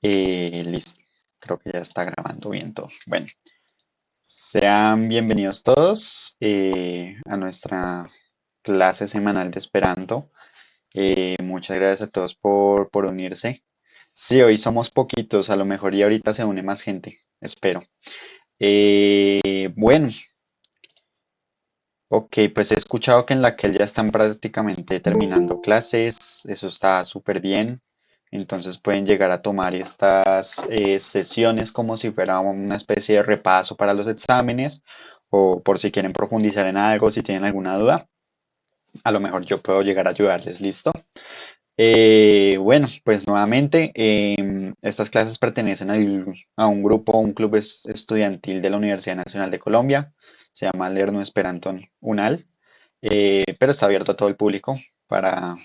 Listo, creo que ya está grabando bien todo. Bueno, sean bienvenidos todos a nuestra clase semanal de Esperanto. Muchas gracias a todos por unirse. Sí, hoy somos poquitos, a lo mejor y ahorita se une más gente, espero. Bueno, ok, pues he escuchado que en la que ya están prácticamente terminando clases, eso está súper bien. Entonces pueden llegar a tomar estas sesiones como si fuera una especie de repaso para los exámenes o por si quieren profundizar en algo, si tienen alguna duda, a lo mejor yo puedo llegar a ayudarles, ¿listo? Bueno, pues nuevamente, estas clases pertenecen a un grupo, un club estudiantil de la Universidad Nacional de Colombia, se llama Lerno Esperanto UNAL, pero está abierto a todo el público para,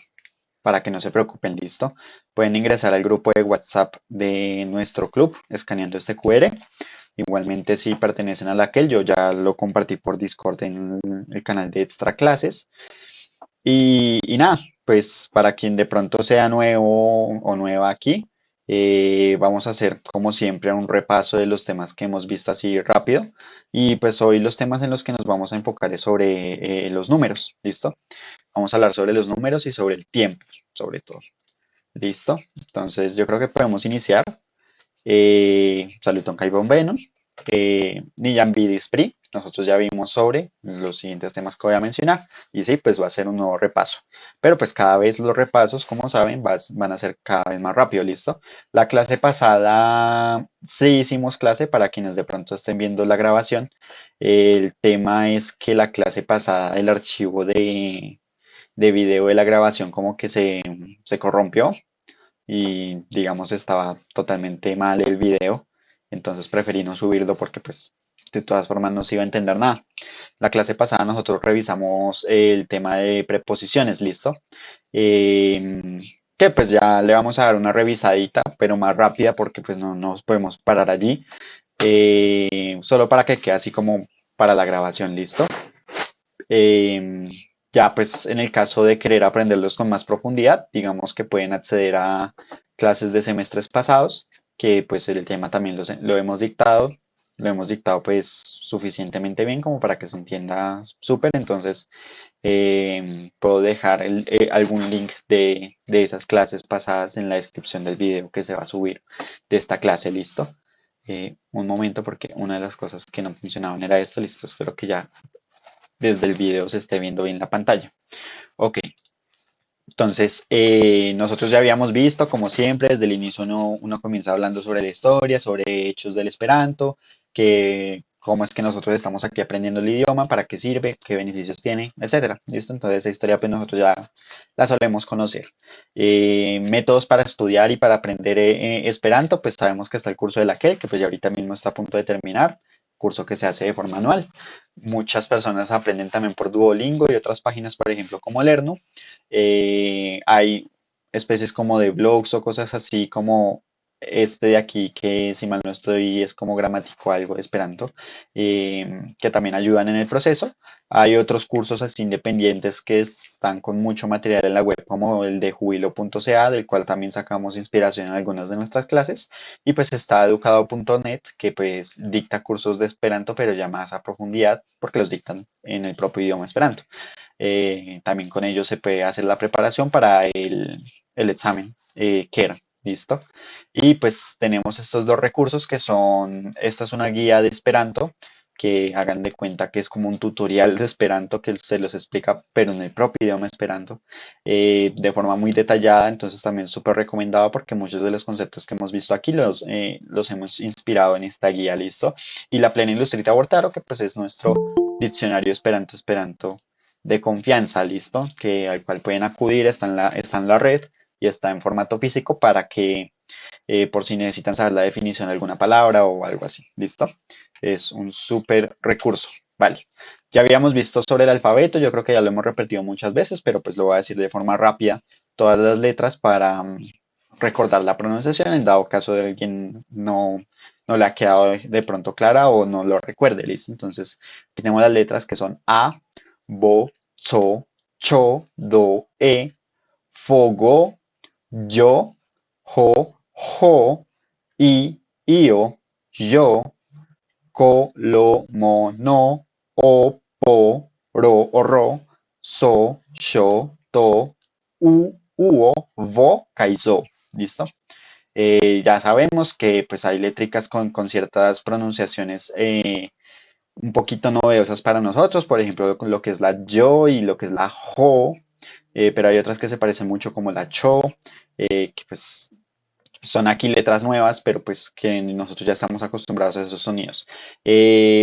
para que no se preocupen, listo. Pueden ingresar al grupo de WhatsApp de nuestro club escaneando este QR. Igualmente, si pertenecen a la que yo ya lo compartí por Discord en el canal de Extra Clases. Y nada, pues para quien de pronto sea nuevo o nueva aquí, vamos a hacer como siempre un repaso de los temas que hemos visto así rápido. Y pues hoy los temas en los que nos vamos a enfocar es sobre los números, ¿listo? Vamos a hablar sobre los números y sobre el tiempo, sobre todo. ¿Listo? Entonces yo creo que podemos iniciar. Saluton kai bonvenon. Niyam Spri. Nosotros ya vimos sobre los siguientes temas que voy a mencionar. Y sí, pues va a ser un nuevo repaso. Pero pues cada vez los repasos, como saben, van a ser cada vez más rápido, ¿listo? La clase pasada sí hicimos clase para quienes de pronto estén viendo la grabación. El tema es que la clase pasada, el archivo de video de la grabación como que se corrompió y digamos estaba totalmente mal el video, entonces preferí no subirlo porque pues de todas formas no se iba a entender nada. La clase pasada nosotros revisamos el tema de preposiciones, ¿listo? Em, que pues ya le vamos a dar una revisadita, pero más rápida porque pues no nos podemos parar allí, solo para que quede así como para la grabación, ¿listo? Em, ya pues en el caso de querer aprenderlos con más profundidad, digamos que pueden acceder a clases de semestres pasados, que pues el tema también lo hemos dictado pues suficientemente bien como para que se entienda súper, entonces puedo dejar algún link de esas clases pasadas en la descripción del video que se va a subir de esta clase, ¿listo? Un momento porque una de las cosas que no funcionaban era esto, listo, espero que ya desde el video se esté viendo bien la pantalla. Ok, entonces nosotros ya habíamos visto, como siempre, desde el inicio uno comienza hablando sobre la historia, sobre hechos del Esperanto, que cómo es que nosotros estamos aquí aprendiendo el idioma, para qué sirve, qué beneficios tiene, etcétera. ¿Listo? Entonces esa historia pues nosotros ya la solemos conocer. Métodos para estudiar y para aprender Esperanto, pues sabemos que está el curso de la que pues ya ahorita mismo está a punto de terminar, curso que se hace de forma anual. Muchas personas aprenden también por Duolingo y otras páginas, por ejemplo, como Lerno. Hay especies como de blogs o cosas así como este de aquí, que si mal no estoy es como gramático algo de Esperanto, que también ayudan en el proceso. Hay otros cursos así independientes que están con mucho material en la web, como el de jubilo.ca, del cual también sacamos inspiración en algunas de nuestras clases. Y pues está educado.net, que pues dicta cursos de Esperanto, pero ya más a profundidad, porque los dictan en el propio idioma Esperanto. También con ellos se puede hacer la preparación para el examen que era. ¿Listo? Y pues tenemos estos dos recursos que son, esta es una guía de Esperanto, que hagan de cuenta que es como un tutorial de Esperanto que se los explica, pero en el propio idioma Esperanto, de forma muy detallada, entonces también súper recomendado porque muchos de los conceptos que hemos visto aquí los hemos inspirado en esta guía, ¿listo? Y la Plena Ilustrita Bortaro, que pues es nuestro diccionario Esperanto de confianza, ¿listo? Que, al cual pueden acudir, está en la red y está en formato físico para que por si necesitan saber la definición de alguna palabra o algo así, ¿listo? Es un súper recurso, ¿vale? Ya habíamos visto sobre el alfabeto, yo creo que ya lo hemos repetido muchas veces, pero pues lo voy a decir de forma rápida, todas las letras para recordar la pronunciación en dado caso de alguien no le ha quedado de pronto clara o no lo recuerde, ¿listo? Entonces, aquí tenemos las letras que son A, Bo, So, Cho, Do, Fogo, Yo, Jo, Jo, I, io, yo, co, lo, mo, no, o, po, ro o ro, so, sho, to, uo, vo, kaizo. ¿Listo? Ya sabemos que pues hay létricas con ciertas pronunciaciones un poquito novedosas para nosotros, por ejemplo, con lo que es la yo y lo que es la jo, pero hay otras que se parecen mucho como la cho, que pues son aquí letras nuevas, pero pues que nosotros ya estamos acostumbrados a esos sonidos.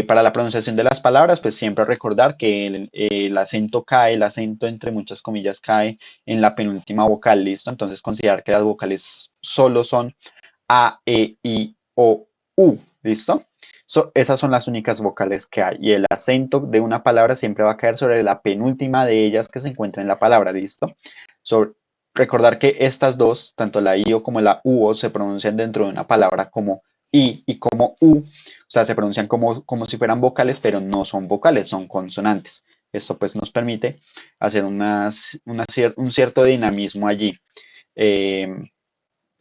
Para la pronunciación de las palabras, pues siempre recordar que el acento cae, el acento entre muchas comillas cae en la penúltima vocal, ¿listo? Entonces considerar que las vocales solo son A, E, I, O, U, ¿listo? Esas son las únicas vocales que hay y el acento de una palabra siempre va a caer sobre la penúltima de ellas que se encuentra en la palabra, ¿listo? Sobre, recordar que estas dos, tanto la I o como la U, se pronuncian dentro de una palabra como I y como U, o sea, se pronuncian como si fueran vocales, pero no son vocales, son consonantes. Esto pues nos permite hacer un cierto dinamismo allí. Eh,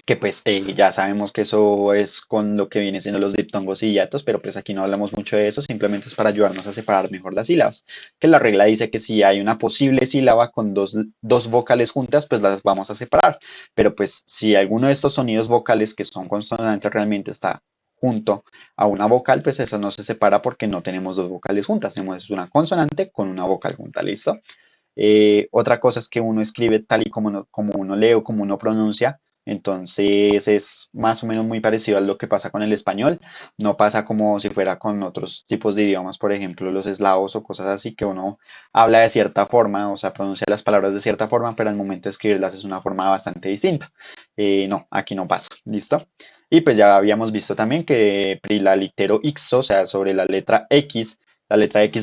que pues ya sabemos que eso es con lo que viene siendo los diptongos y hiatos, pero pues aquí no hablamos mucho de eso, simplemente es para ayudarnos a separar mejor las sílabas. Que la regla dice que si hay una posible sílaba con dos vocales juntas, pues las vamos a separar. Pero pues si alguno de estos sonidos vocales que son consonantes realmente está junto a una vocal, pues esa no se separa porque no tenemos dos vocales juntas, tenemos una consonante con una vocal junta, ¿listo? Otra cosa es que uno escribe tal y como, como uno lee o como uno pronuncia, entonces es más o menos muy parecido a lo que pasa con el español, no pasa como si fuera con otros tipos de idiomas, por ejemplo los eslavos o cosas así, que uno habla de cierta forma, o sea, pronuncia las palabras de cierta forma, pero al momento de escribirlas es una forma bastante distinta. No, aquí no pasa, ¿listo? Y pues ya habíamos visto también que prilalitero ixo, o sea, sobre la letra X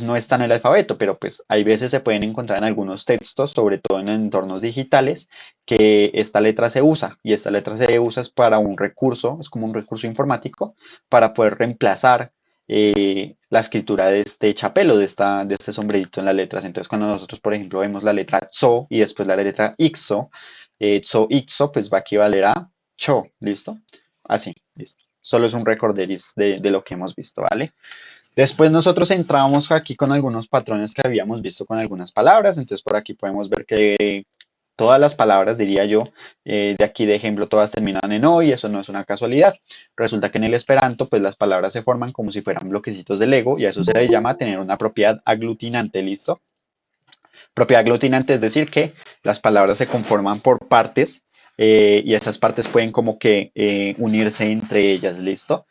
no está en el alfabeto, pero pues hay veces se pueden encontrar en algunos textos, sobre todo en entornos digitales, que esta letra se usa y esta letra se usa es para un recurso, es como un recurso informático para poder reemplazar la escritura de este chapelo, de este sombrerito en las letras. Entonces cuando nosotros, por ejemplo, vemos la letra tso y después la letra ixo, tso ixo, pues va a equivaler a cho, ¿listo? Así, listo. Solo es un recorderis de lo que hemos visto, ¿vale? Después nosotros entramos aquí con algunos patrones que habíamos visto con algunas palabras, entonces por aquí podemos ver que todas las palabras, diría yo, de aquí de ejemplo, todas terminan en O y eso no es una casualidad. Resulta que en el Esperanto, pues las palabras se forman como si fueran bloquecitos de Lego y a eso se le llama tener una propiedad aglutinante, ¿listo? Propiedad aglutinante es decir que las palabras se conforman por partes y esas partes pueden como que unirse entre ellas, ¿listo?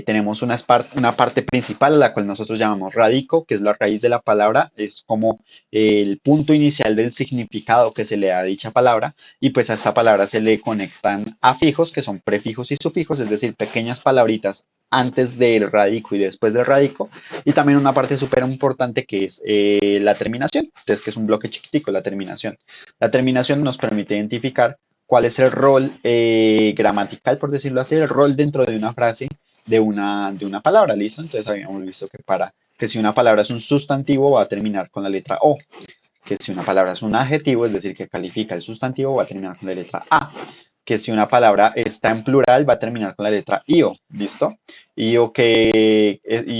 Tenemos una parte principal a la cual nosotros llamamos radico, que es la raíz de la palabra, es como el punto inicial del significado que se le da a dicha palabra y pues a esta palabra se le conectan afijos que son prefijos y sufijos, es decir, pequeñas palabritas antes del radico y después del radico y también una parte súper importante que es la terminación, entonces que es un bloque chiquitico, la terminación. La terminación nos permite identificar cuál es el rol gramatical, por decirlo así, el rol dentro de una frase de una palabra, ¿listo? Entonces habíamos visto que si una palabra es un sustantivo va a terminar con la letra O, que si una palabra es un adjetivo, es decir, que califica el sustantivo, va a terminar con la letra A, que si una palabra está en plural va a terminar con la letra io, ¿listo? Y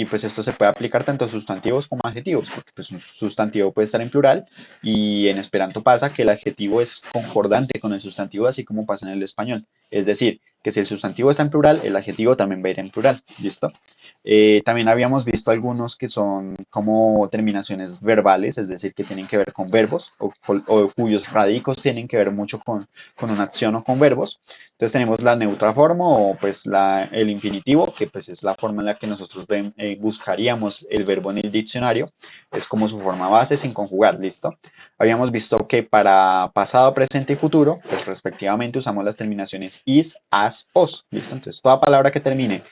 pues esto se puede aplicar tanto a sustantivos como a adjetivos, porque pues un sustantivo puede estar en plural y en Esperanto pasa que el adjetivo es concordante con el sustantivo, así como pasa en el español. Es decir, que si el sustantivo está en plural, el adjetivo también va a ir en plural, ¿listo? También habíamos visto algunos que son como terminaciones verbales, es decir, que tienen que ver con verbos o cuyos radicos tienen que ver mucho con una acción o con verbos. Entonces tenemos la neutra forma o pues el infinitivo, que pues es la forma en la que nosotros buscaríamos el verbo en el diccionario. Es como su forma base sin conjugar, ¿listo? Habíamos visto que para pasado, presente y futuro, pues respectivamente usamos las terminaciones is, as, os, ¿listo? Entonces toda palabra que termine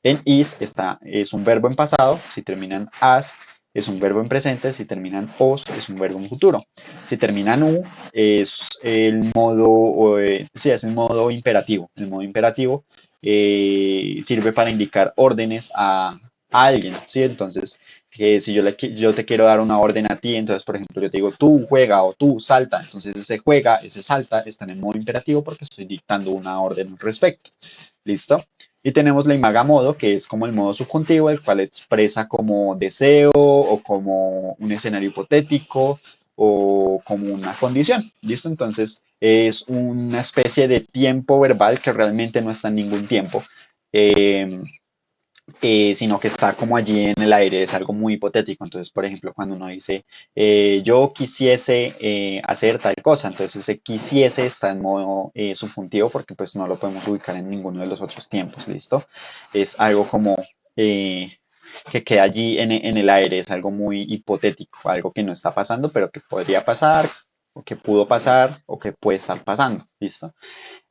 en is es un verbo en pasado, si termina en as es un verbo en presente, si termina en os es un verbo en futuro. Si termina en u es el modo, sí, es el modo imperativo. El modo imperativo sirve para indicar órdenes a alguien, ¿sí? Entonces, que si yo te quiero dar una orden a ti, entonces, por ejemplo, yo te digo tú juega o tú salta, entonces ese juega, ese salta está en el modo imperativo porque estoy dictando una orden al respecto. ¿Listo? Y tenemos la imaga modo, que es como el modo subjuntivo, el cual expresa como deseo o como un escenario hipotético o como una condición. ¿Listo? Entonces es una especie de tiempo verbal que realmente no está en ningún tiempo. Eh, sino que está como allí en el aire, es algo muy hipotético. Entonces, por ejemplo, cuando uno dice, yo quisiese hacer tal cosa, entonces ese quisiese está en modo subjuntivo porque pues no lo podemos ubicar en ninguno de los otros tiempos, ¿listo? Es algo como eh, que queda allí en el aire, es algo muy hipotético, algo que no está pasando, pero que podría pasar, o que pudo pasar, o que puede estar pasando, ¿listo?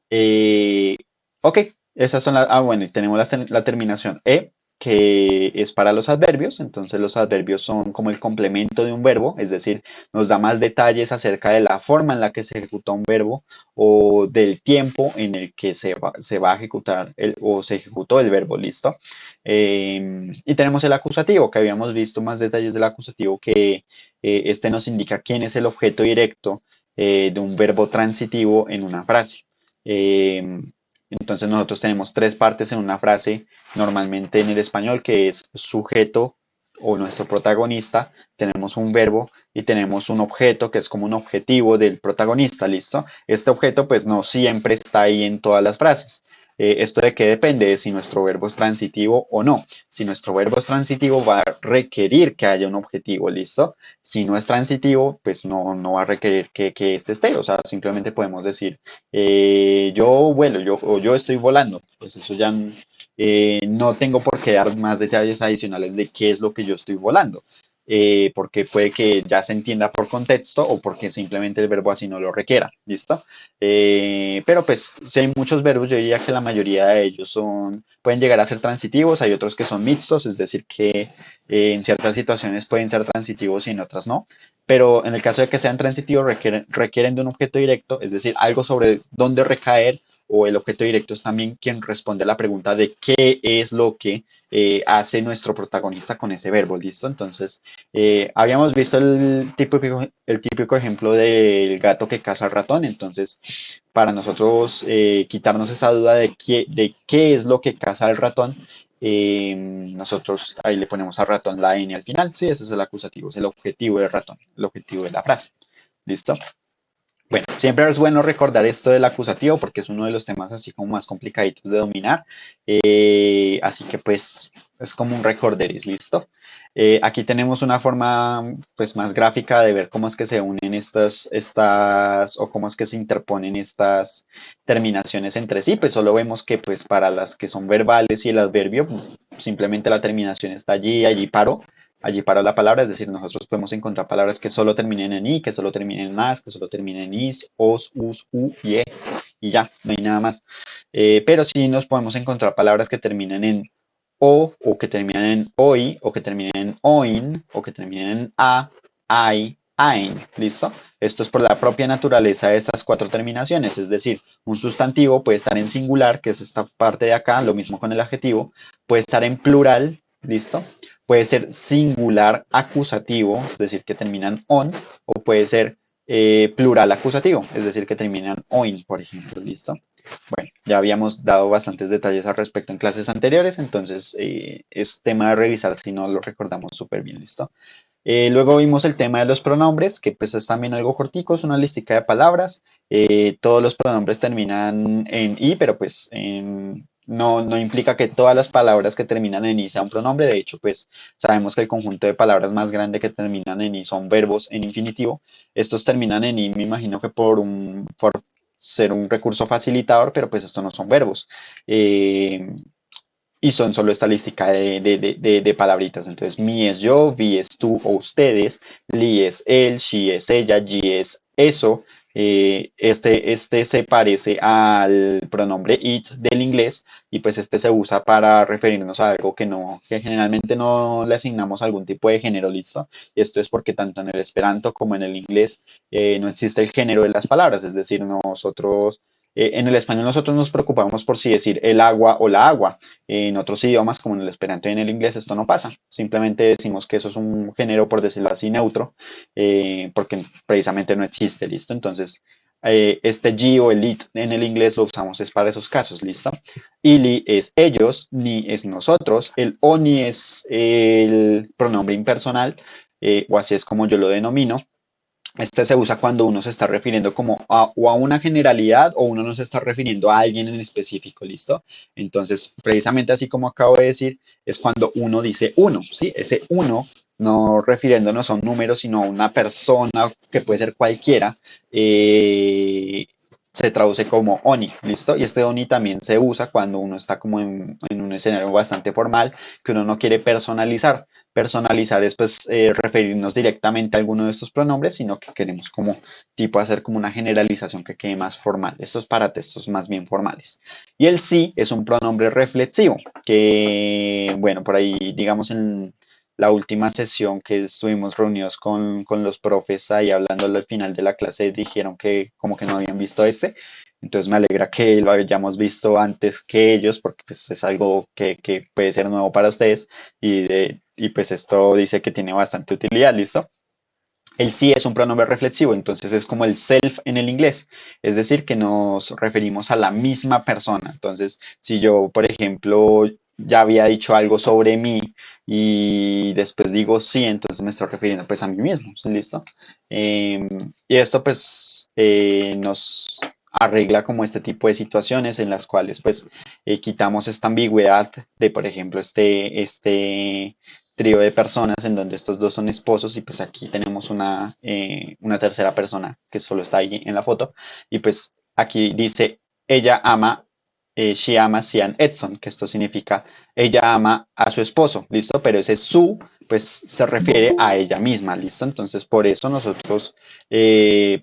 Eh, ok, esas son las. Ah, bueno, y tenemos la terminación E, que es para los adverbios. Entonces, los adverbios son como el complemento de un verbo, es decir, nos da más detalles acerca de la forma en la que se ejecuta un verbo o del tiempo en el que se va a ejecutar o se ejecutó el verbo, ¿listo? Y tenemos el acusativo, que habíamos visto más detalles del acusativo, que este nos indica quién es el objeto directo de un verbo transitivo en una frase. Eh, entonces nosotros tenemos tres partes en una frase, normalmente en el español, que es sujeto o nuestro protagonista, tenemos un verbo y tenemos un objeto que es como un objetivo del protagonista, ¿listo? Este objeto pues no siempre está ahí en todas las frases. ¿Esto de qué depende? De si nuestro verbo es transitivo o no. Si nuestro verbo es transitivo va a requerir que haya un objetivo, ¿listo? Si no es transitivo, pues no va a requerir que este esté. O sea, simplemente podemos decir, yo vuelo, o yo estoy volando. Pues eso ya no tengo por qué dar más detalles adicionales de qué es lo que yo estoy volando. Porque puede que ya se entienda por contexto o porque simplemente el verbo así no lo requiera, ¿listo? Pero pues si hay muchos verbos, yo diría que la mayoría de ellos pueden llegar a ser transitivos, hay otros que son mixtos, es decir, que en ciertas situaciones pueden ser transitivos y en otras no, pero en el caso de que sean transitivos requieren de un objeto directo, es decir, algo sobre dónde recaer, o el objeto directo es también quien responde a la pregunta de qué es lo que hace nuestro protagonista con ese verbo, ¿listo? Entonces, habíamos visto el típico ejemplo del gato que caza al ratón, entonces, para nosotros quitarnos esa duda de qué es lo que caza el ratón, nosotros ahí le ponemos al ratón la N al final. Sí, ese es el acusativo, es el objetivo del ratón, el objetivo de la frase. ¿Listo? Bueno, siempre es bueno recordar esto del acusativo porque es uno de los temas así como más complicaditos de dominar. Así que pues es como un recorderis, ¿listo? Aquí tenemos una forma pues más gráfica de ver cómo es que se unen o cómo es que se interponen estas terminaciones entre sí. Pues solo vemos que pues para las que son verbales y el adverbio, simplemente la terminación está allí paró. Allí para la palabra, es decir, nosotros podemos encontrar palabras que solo terminen en i, que solo terminen en as, que solo terminen en is, os, us, u y e, y ya, no hay nada más. Pero sí nos podemos encontrar palabras que terminen en o que terminen en oi, o que terminen en oin, o que terminen en a, ai, ain, ¿listo? Esto es por la propia naturaleza de estas cuatro terminaciones, es decir, un sustantivo puede estar en singular, que es esta parte de acá, lo mismo con el adjetivo, puede estar en plural, ¿listo? Puede ser singular acusativo, es decir, que terminan on, o puede ser plural acusativo, es decir, que terminan oin, por ejemplo, ¿listo? Bueno, ya habíamos dado bastantes detalles al respecto en clases anteriores, entonces es tema de revisar si no lo recordamos súper bien, ¿listo? Luego vimos el tema de los pronombres, que pues es también algo cortico, es una listica de palabras. Todos los pronombres terminan en i, pero pues no implica que todas las palabras que terminan en i sean un pronombre. De hecho, pues sabemos que el conjunto de palabras más grande que terminan en i son verbos en infinitivo. Estos terminan en i, me imagino que por ser un recurso facilitador, pero pues estos no son verbos. Eh, y son solo estadística de palabritas. Entonces, mi es yo, vi es tú o ustedes, li es él, she es ella, ye es eso. Este se parece al pronombre it del inglés y pues este se usa para referirnos a algo que generalmente no le asignamos algún tipo de género, ¿listo? Y esto es porque tanto en el esperanto como en el inglés no existe el género de las palabras, es decir, en el español nosotros nos preocupamos por si decir el agua o la agua. En otros idiomas, como en el esperanto y en el inglés, esto no pasa. Simplemente decimos que eso es un género, por decirlo así, neutro, porque precisamente no existe, ¿listo? Entonces, este ye o el it en el inglés lo usamos es para esos casos, ¿listo? Ili es ellos, ni es nosotros, el oni es el pronombre impersonal, o así es como yo lo denomino. Este se usa cuando uno se está refiriendo como a, o a una generalidad o uno no se está refiriendo a alguien en específico, ¿listo? Entonces, precisamente así como acabo de decir, es cuando uno dice uno, ¿sí? Ese uno, no refiriéndonos a un número, sino a una persona que puede ser cualquiera, se traduce como oni, ¿listo? Y este oni también se usa cuando uno está como en un escenario bastante formal, que uno no quiere personalizar. Personalizar es pues referirnos directamente a alguno de estos pronombres, sino que queremos como tipo hacer como una generalización que quede más formal. Esto es para textos más bien formales. Y el sí es un pronombre reflexivo, que bueno, por ahí digamos en la última sesión que estuvimos reunidos con los profes ahí hablando al final de la clase, dijeron que como que no habían visto este. Entonces me alegra que lo hayamos visto antes que ellos, porque pues es algo que puede ser nuevo para ustedes y pues esto dice que tiene bastante utilidad, ¿listo? El sí es un pronombre reflexivo, entonces es como el self en el inglés, es decir, que nos referimos a la misma persona. Entonces, si yo, por ejemplo, ya había dicho algo sobre mí y después digo sí, entonces me estoy refiriendo pues a mí mismo, ¿sí? ¿Listo? Y esto pues nos arregla como este tipo de situaciones en las cuales pues quitamos esta ambigüedad de, por ejemplo, este trío de personas en donde estos dos son esposos y pues aquí tenemos una tercera persona que solo está ahí en la foto y pues aquí dice ella ama, she ama Sian Edson, que esto significa ella ama a su esposo, ¿listo? Pero ese su pues se refiere a ella misma, ¿listo? Entonces por eso nosotros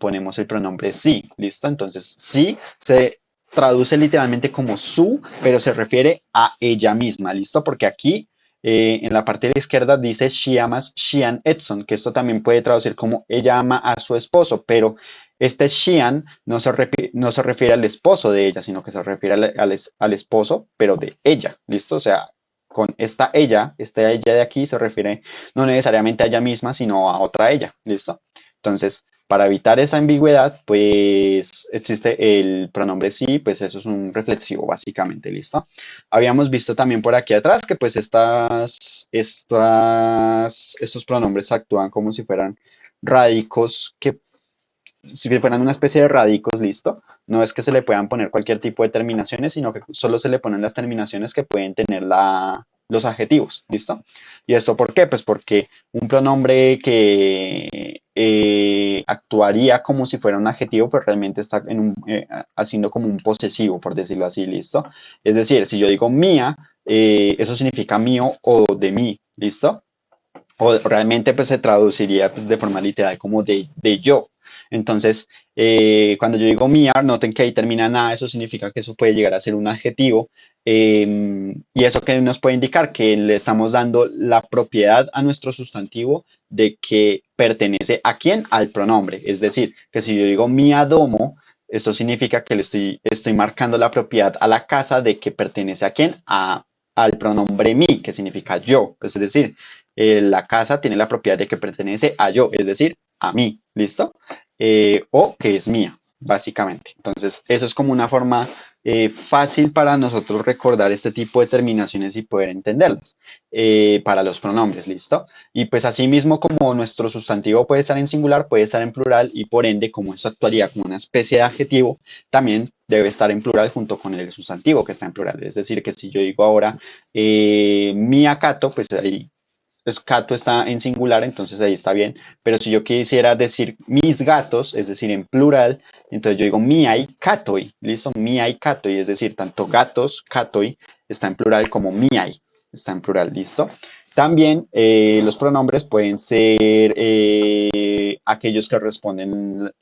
ponemos el pronombre sí, ¿listo? Entonces sí se traduce literalmente como su, pero se refiere a ella misma, ¿listo? Porque aquí en la parte de la izquierda dice she amas Shian Edson, que esto también puede traducir como ella ama a su esposo, pero este Shian no se refiere al esposo de ella, sino que se refiere al esposo, pero de ella, ¿listo? O sea, con esta ella de aquí se refiere no necesariamente a ella misma, sino a otra ella, ¿listo? Entonces, para evitar esa ambigüedad, pues existe el pronombre sí, pues eso es un reflexivo básicamente, ¿listo? Habíamos visto también por aquí atrás que pues estos pronombres actúan como si fueran radicos, que si fueran una especie de radicos, listo. No es que se le puedan poner cualquier tipo de terminaciones, sino que solo se le ponen las terminaciones que pueden tener los adjetivos, ¿listo? ¿Y esto por qué? Pues porque un pronombre que actuaría como si fuera un adjetivo, pues realmente está haciendo como un posesivo, por decirlo así, ¿listo? Es decir, si yo digo mía, eso significa mío o de mí, ¿listo? O realmente pues se traduciría pues, de forma literal como de yo. Entonces, cuando yo digo mía, noten que ahí termina nada, eso significa que eso puede llegar a ser un adjetivo. Y eso que nos puede indicar que le estamos dando la propiedad a nuestro sustantivo de que pertenece a quién, al pronombre. Es decir, que si yo digo mía domo, eso significa que estoy marcando la propiedad a la casa de que pertenece a quién, al pronombre mi, que significa yo. Pues, es decir, la casa tiene la propiedad de que pertenece a yo, es decir, a mí, ¿listo? O que es mía, básicamente. Entonces, eso es como una forma fácil para nosotros recordar este tipo de terminaciones y poder entenderlas para los pronombres, ¿listo? Y pues asimismo como nuestro sustantivo puede estar en singular, puede estar en plural y por ende, como esto actuaría como una especie de adjetivo, también debe estar en plural junto con el sustantivo que está en plural. Es decir, que si yo digo ahora mi acato, pues ahí pues Cato está en singular, entonces ahí está bien. Pero si yo quisiera decir mis gatos, es decir, en plural, entonces yo digo miai catoi, ¿listo? Miai catoi, es decir, tanto gatos, catoi, está en plural como miai, está en plural, ¿listo? También los pronombres pueden ser aquellos que responden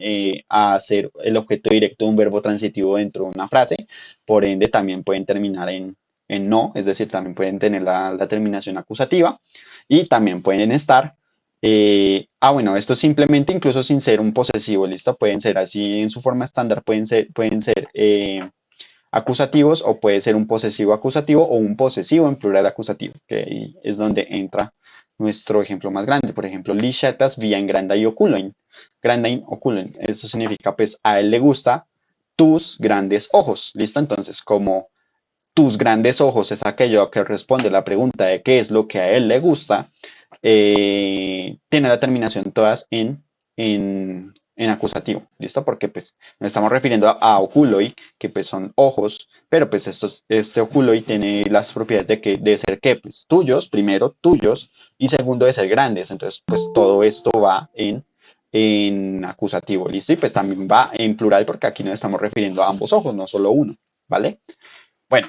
a ser el objeto directo de un verbo transitivo dentro de una frase, por ende también pueden terminar en no, es decir, también pueden tener la terminación acusativa y también pueden estar. Bueno, esto simplemente incluso sin ser un posesivo, ¿listo? Pueden ser así en su forma estándar, pueden ser acusativos o puede ser un posesivo acusativo o un posesivo en plural acusativo, que ahí es donde entra nuestro ejemplo más grande. Por ejemplo, li ŝatas viajn grandajn okulojn. Grandajn okulojn. Eso significa, pues, a él le gusta tus grandes ojos. ¿Listo? Entonces, como tus grandes ojos es aquello que responde la pregunta de qué es lo que a él le gusta, tiene la terminación todas en acusativo, ¿listo? Porque pues nos estamos refiriendo a oculoi, que pues son ojos, pero pues este oculoi tiene las propiedades de ser que, pues tuyos, primero tuyos, y segundo de ser grandes, entonces pues todo esto va en acusativo, ¿listo? Y pues también va en plural porque aquí nos estamos refiriendo a ambos ojos, no solo uno, ¿vale? Bueno,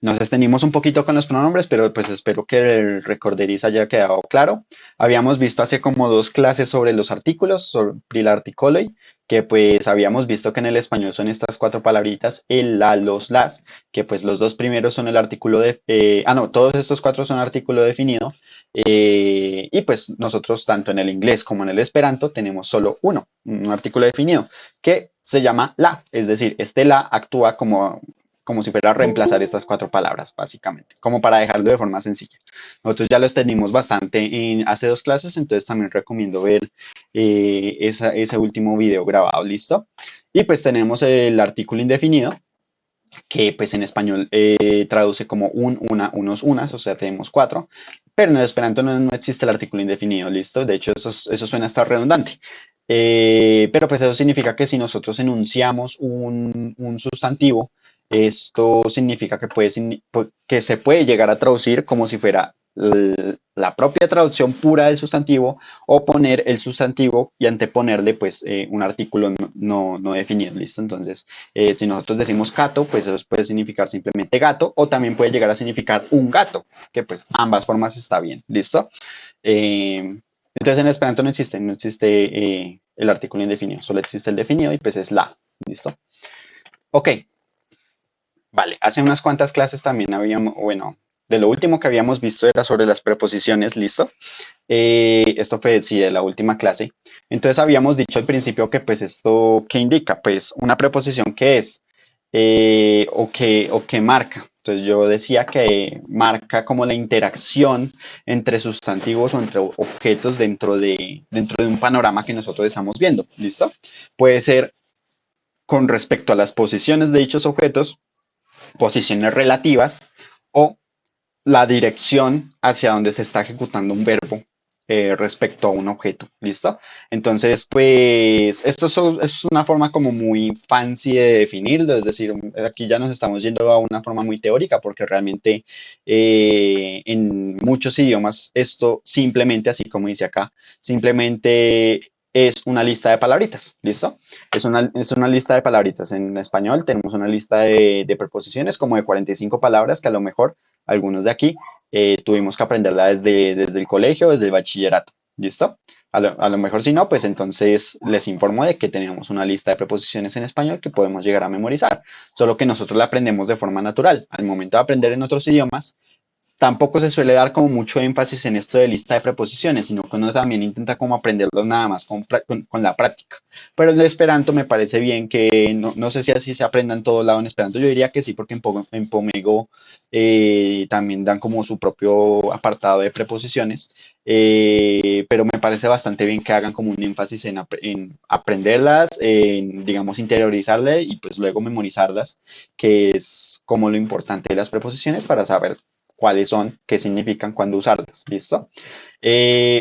nos extendimos un poquito con los pronombres, pero pues espero que el recorderis haya quedado claro. Habíamos visto hace como dos clases sobre los artículos, sobre el articoloi, que pues habíamos visto que en el español son estas cuatro palabritas, el, la, los, las, que pues los dos primeros son el artículo de, no, todos estos cuatro son artículo definido, y pues nosotros tanto en el inglés como en el esperanto tenemos solo uno, un artículo definido, que se llama la, es decir, este la actúa como si fuera a reemplazar estas cuatro palabras, básicamente, como para dejarlo de forma sencilla. Nosotros ya los tenemos bastante hace dos clases, entonces también recomiendo ver ese último video grabado, ¿listo? Y pues tenemos el artículo indefinido, que pues en español traduce como un, una, unos, unas, o sea, tenemos cuatro, pero en el Esperanto no existe el artículo indefinido, ¿listo? De hecho, eso suena hasta redundante. Pero pues eso significa que si nosotros enunciamos un sustantivo, esto significa que, que se puede llegar a traducir como si fuera la propia traducción pura del sustantivo o poner el sustantivo y anteponerle pues un artículo no definido, ¿listo? Entonces, si nosotros decimos gato, pues eso puede significar simplemente gato o también puede llegar a significar un gato, que pues ambas formas está bien, ¿listo? Entonces en Esperanto no existe el artículo indefinido, solo existe el definido y pues es la, ¿listo? Ok, vale, hace unas cuantas clases también habíamos, bueno, de lo último que habíamos visto era sobre las preposiciones, ¿listo? Esto fue, sí, de la última clase. Entonces habíamos dicho al principio que pues esto, ¿qué indica? Pues una preposición que es o que marca. Entonces yo decía que marca como la interacción entre sustantivos o entre objetos dentro de un panorama que nosotros estamos viendo, ¿listo? Puede ser con respecto a las posiciones de dichos objetos, posiciones relativas o la dirección hacia donde se está ejecutando un verbo respecto a un objeto, ¿listo? Entonces, pues es una forma como muy fancy de definirlo, es decir, aquí ya nos estamos yendo a una forma muy teórica porque realmente en muchos idiomas esto simplemente, así como dice acá, simplemente es una lista de palabritas, ¿listo? Es una lista de palabritas. En español tenemos una lista de preposiciones como de 45 palabras que a lo mejor algunos de aquí tuvimos que aprenderla desde el colegio, desde el bachillerato. ¿Listo? A lo mejor si no, pues entonces les informo de que tenemos una lista de preposiciones en español que podemos llegar a memorizar, solo que nosotros la aprendemos de forma natural. Al momento de aprender en otros idiomas, tampoco se suele dar como mucho énfasis en esto de lista de preposiciones, sino que uno también intenta como aprenderlo nada más con la práctica. Pero el Esperanto me parece bien que, no sé si así se aprenda en todo lado en Esperanto, yo diría que sí, porque en Pomego también dan como su propio apartado de preposiciones, pero me parece bastante bien que hagan como un énfasis en aprenderlas, en, digamos, interiorizarlas y pues luego memorizarlas, que es como lo importante de las preposiciones para saber cuáles son, qué significan, cuándo usarlas. ¿Listo?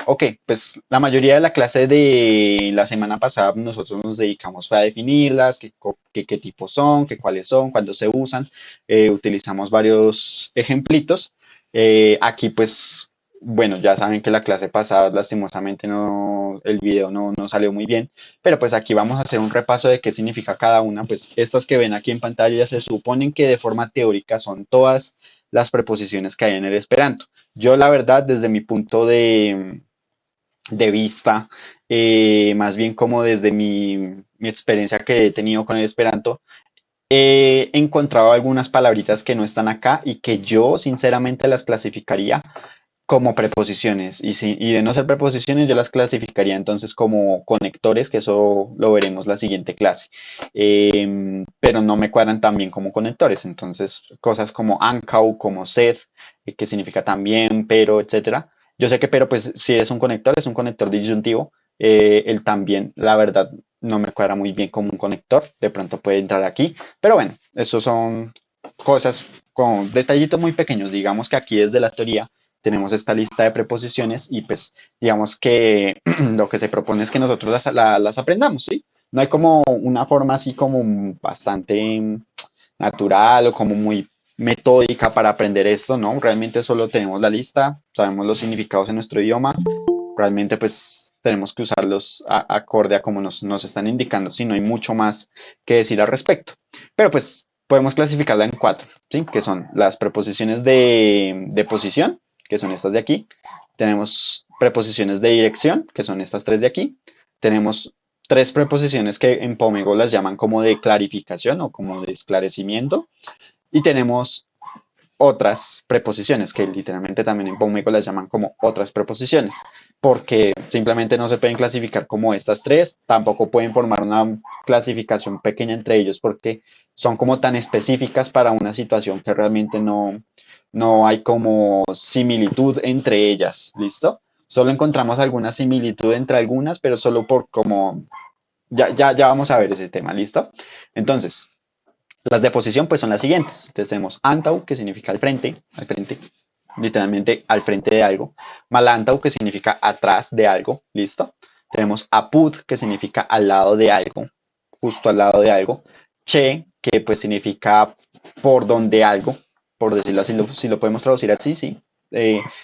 Ok, pues la mayoría de la clase de la semana pasada nosotros nos dedicamos a definirlas, qué tipos son, qué cuáles son, cuándo se usan. Utilizamos varios ejemplitos. Aquí pues, bueno, ya saben que la clase pasada lastimosamente el video no salió muy bien, pero pues aquí vamos a hacer un repaso de qué significa cada una. Pues estas que ven aquí en pantalla ya se suponen que de forma teórica son todas las preposiciones que hay en el Esperanto. Yo, la verdad, desde mi punto de vista, más bien como desde mi experiencia que he tenido con el Esperanto, he encontrado algunas palabritas que no están acá y que yo sinceramente las clasificaría como preposiciones. Y de no ser preposiciones, yo las clasificaría entonces como conectores, que eso lo veremos la siguiente clase. Pero no me cuadran tan bien como conectores. Entonces, cosas como ankau, como sed, que significa también, pero, etcétera. Yo sé que, pero pues si es un conector disyuntivo. Él también, la verdad, no me cuadra muy bien como un conector. De pronto puede entrar aquí. Pero bueno, esos son cosas con detallitos muy pequeños. Digamos que aquí desde la teoría tenemos esta lista de preposiciones y pues digamos que lo que se propone es que nosotros las aprendamos, ¿sí? No hay como una forma así como bastante natural o como muy metódica para aprender esto, ¿no? Realmente solo tenemos la lista, sabemos los significados en nuestro idioma, realmente pues tenemos que usarlos acorde a como nos están indicando, si no hay mucho más que decir al respecto. Pero pues podemos clasificarla en cuatro, ¿sí? Que son las preposiciones de posición, que son estas de aquí. Tenemos preposiciones de dirección, que son estas tres de aquí. Tenemos tres preposiciones que en Pomego las llaman como de clarificación o como de esclarecimiento. Y tenemos otras preposiciones, que literalmente también en Pomego las llaman como otras preposiciones, porque simplemente no se pueden clasificar como estas tres, tampoco pueden formar una clasificación pequeña entre ellos, porque son como tan específicas para una situación que realmente no hay como similitud entre ellas, ¿listo? Solo encontramos alguna similitud entre algunas, pero solo por como, ya vamos a ver ese tema, ¿listo? Entonces, las de posición pues son las siguientes. Entonces tenemos antau, que significa al frente, literalmente al frente de algo. Malantau, que significa atrás de algo, ¿listo? Tenemos apud, que significa al lado de algo, justo al lado de algo. Che, que pues significa por donde algo, por decirlo así, si lo podemos traducir así, sí.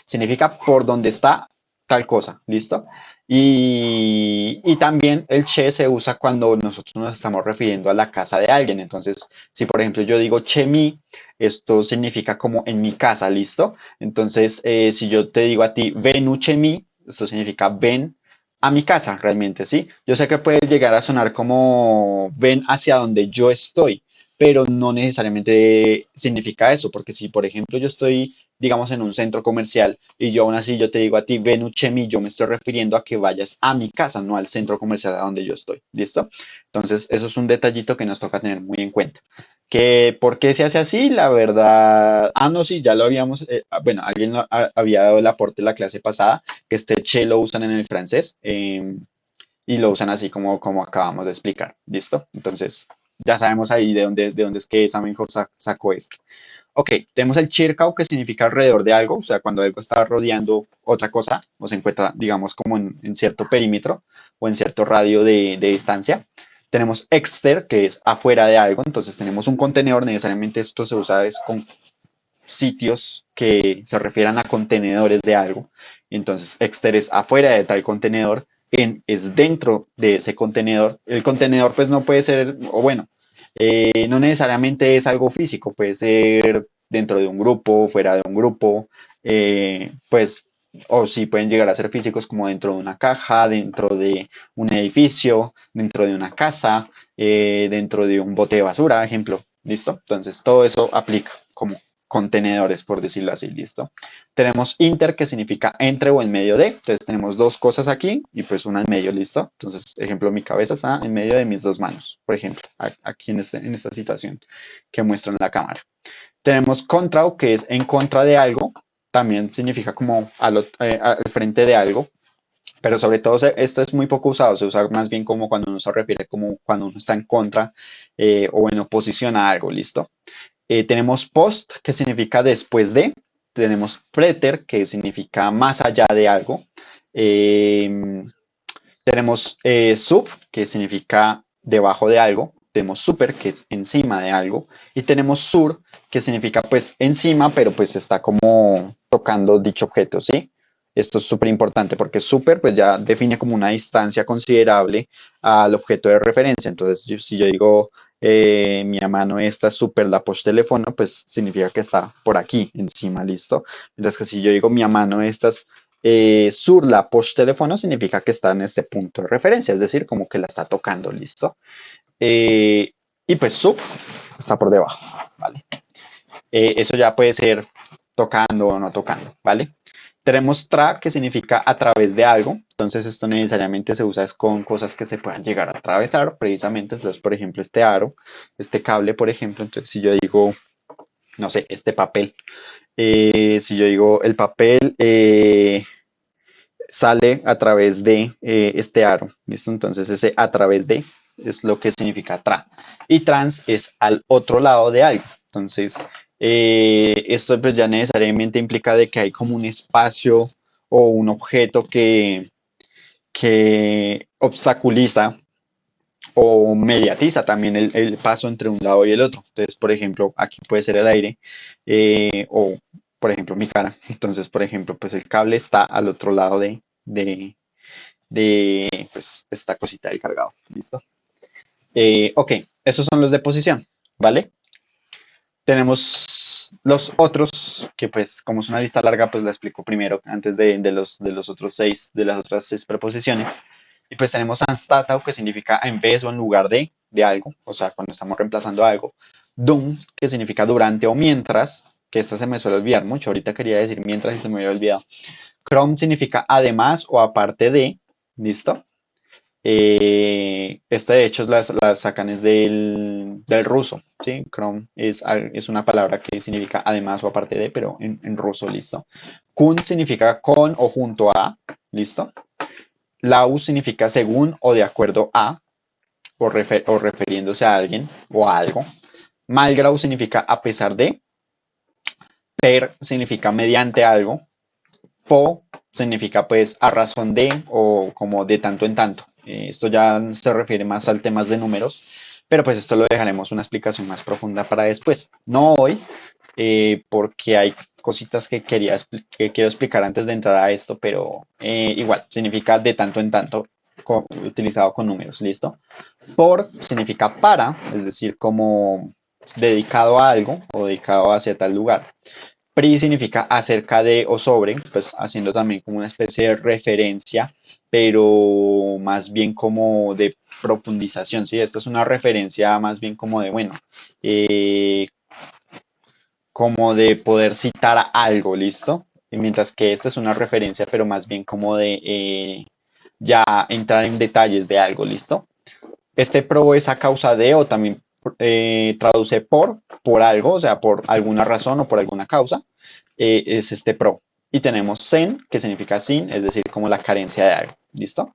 Significa por donde está tal cosa, ¿listo? Y también el che se usa cuando nosotros nos estamos refiriendo a la casa de alguien. Entonces, si por ejemplo yo digo che mi, esto significa como en mi casa, ¿listo? Entonces, si yo te digo a ti ven uche mi, esto significa ven a mi casa, realmente, ¿sí? Yo sé que puede llegar a sonar como ven hacia donde yo estoy, pero no necesariamente significa eso, porque si por ejemplo yo estoy digamos, en un centro comercial y yo aún así yo te digo a ti, ven Uchemi, yo me estoy refiriendo a que vayas a mi casa, no al centro comercial a donde yo estoy. ¿Listo? Entonces, eso es un detallito que nos toca tener muy en cuenta. Que, ¿por qué se hace así? La verdad, no, sí, ya lo habíamos, bueno, alguien había dado el aporte en la clase pasada, que este che lo usan en el francés y lo usan así como acabamos de explicar. ¿Listo? Entonces, ya sabemos ahí de dónde es que Zamenhof sacó esto. Ok, tenemos el Chircau que significa alrededor de algo, o sea, cuando algo está rodeando otra cosa o se encuentra, digamos, como en cierto perímetro o en cierto radio de distancia. Tenemos Exter, que es afuera de algo, entonces tenemos un contenedor, necesariamente esto se usa es con sitios que se refieran a contenedores de algo. Entonces, Exter es afuera de tal contenedor, en es dentro de ese contenedor. El contenedor pues no puede ser, o bueno, no necesariamente es algo físico, puede ser dentro de un grupo, fuera de un grupo, pues, o sí pueden llegar a ser físicos como dentro de una caja, dentro de un edificio, dentro de una casa, dentro de un bote de basura, ejemplo. ¿Listo? Entonces, todo eso aplica como contenedores, por decirlo así, ¿listo? Tenemos inter, que significa entre o en medio de, entonces tenemos dos cosas aquí y pues una en medio, ¿listo? Entonces, ejemplo, mi cabeza está en medio de mis dos manos, por ejemplo, aquí en esta situación que muestro en la cámara. Tenemos contra, que es en contra de algo, también significa como al frente de algo, pero sobre todo esto es muy poco usado, se usa más bien como cuando uno se refiere como cuando uno está en contra o en oposición a algo, ¿listo? Tenemos post, que significa después de. Tenemos preter, que significa más allá de algo. Eh, tenemos sub, que significa debajo de algo. Tenemos super, que es encima de algo. Y tenemos sur, que significa pues encima, pero pues está como tocando dicho objeto, ¿sí? Esto es súper importante porque super pues ya define como una distancia considerable al objeto de referencia. Entonces, si yo digo mi mano está super la post teléfono, pues significa que está por aquí encima, ¿listo? Entonces, que si yo digo mi mano estas sur la post teléfono significa que está en este punto de referencia, es decir, como que la está tocando, ¿listo? Eh, y pues sub está por debajo, ¿vale? Eso ya puede ser tocando o no tocando, ¿vale? Tenemos tra, que significa a través de algo, entonces esto necesariamente se usa con cosas que se puedan llegar a atravesar, precisamente, entonces, por ejemplo, este aro, este cable, por ejemplo, entonces si yo digo, no sé, este papel, si yo digo el papel sale a través de este aro, ¿listo? Entonces ese a través de es lo que significa tra. Y trans es al otro lado de algo. Entonces, esto pues ya necesariamente implica de que hay como un espacio o un objeto que obstaculiza o mediatiza también el paso entre un lado y el otro. Entonces, por ejemplo, aquí puede ser el aire o, por ejemplo, mi cara. Entonces, por ejemplo, pues el cable está al otro lado de pues, esta cosita del cargado. ¿Listo? Ok, esos son los de posición, ¿vale? Tenemos los otros, que pues como es una lista larga, pues la explico primero antes de los otros seis, de las otras seis preposiciones. Y pues tenemos anstatao, que significa en vez o en lugar de algo, o sea, cuando estamos reemplazando algo. Dum, que significa durante o mientras, que esta se me suele olvidar mucho, ahorita quería decir mientras y se me había olvidado. Crom significa además o aparte de, ¿listo? Esta de hecho las sacan es del ruso, ¿sí? Chrome es una palabra que significa además o aparte de, pero en ruso, ¿listo? Kun significa con o junto a, ¿listo? Lau significa según o de acuerdo a, o refiriéndose a alguien o a algo. Malgrau significa a pesar de. Per significa mediante algo. Po significa pues a razón de o como de tanto en tanto. Esto ya se refiere más al temas de números, pero pues esto lo dejaremos una explicación más profunda para después. No hoy, porque hay cositas que quiero explicar antes de entrar a esto, pero igual, significa de tanto en tanto utilizado con números, ¿listo? Por significa para, es decir, como dedicado a algo o dedicado hacia tal lugar. Pri significa acerca de o sobre, pues haciendo también como una especie de referencia, pero más bien como de profundización, ¿sí? Esta es una referencia más bien como de, bueno, eh, como de poder citar algo, ¿listo? Y mientras que esta es una referencia, pero más bien como de ya entrar en detalles de algo, ¿listo? Este pro es a causa de o también traduce por algo, o sea, por alguna razón o por alguna causa, es este pro. Y tenemos sen, que significa sin, es decir, como la carencia de algo. ¿Listo?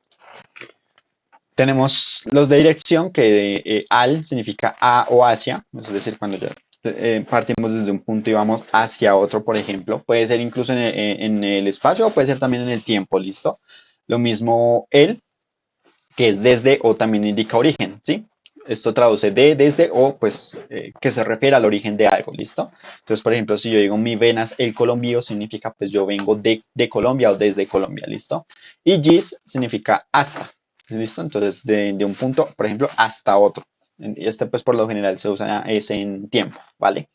Tenemos los de dirección, que al significa a o hacia, es decir, cuando ya partimos desde un punto y vamos hacia otro, por ejemplo. Puede ser incluso en el espacio o puede ser también en el tiempo, ¿listo? Lo mismo el, que es desde o también indica origen, ¿sí? Esto traduce de, desde o, pues, que se refiere al origen de algo, ¿listo? Entonces, por ejemplo, si yo digo mi venas el colombio, significa pues yo vengo de Colombia o desde Colombia, ¿listo? Y gis significa hasta, ¿listo? Entonces, de un punto, por ejemplo, hasta otro. Y este, pues, por lo general se usa es en tiempo, ¿vale?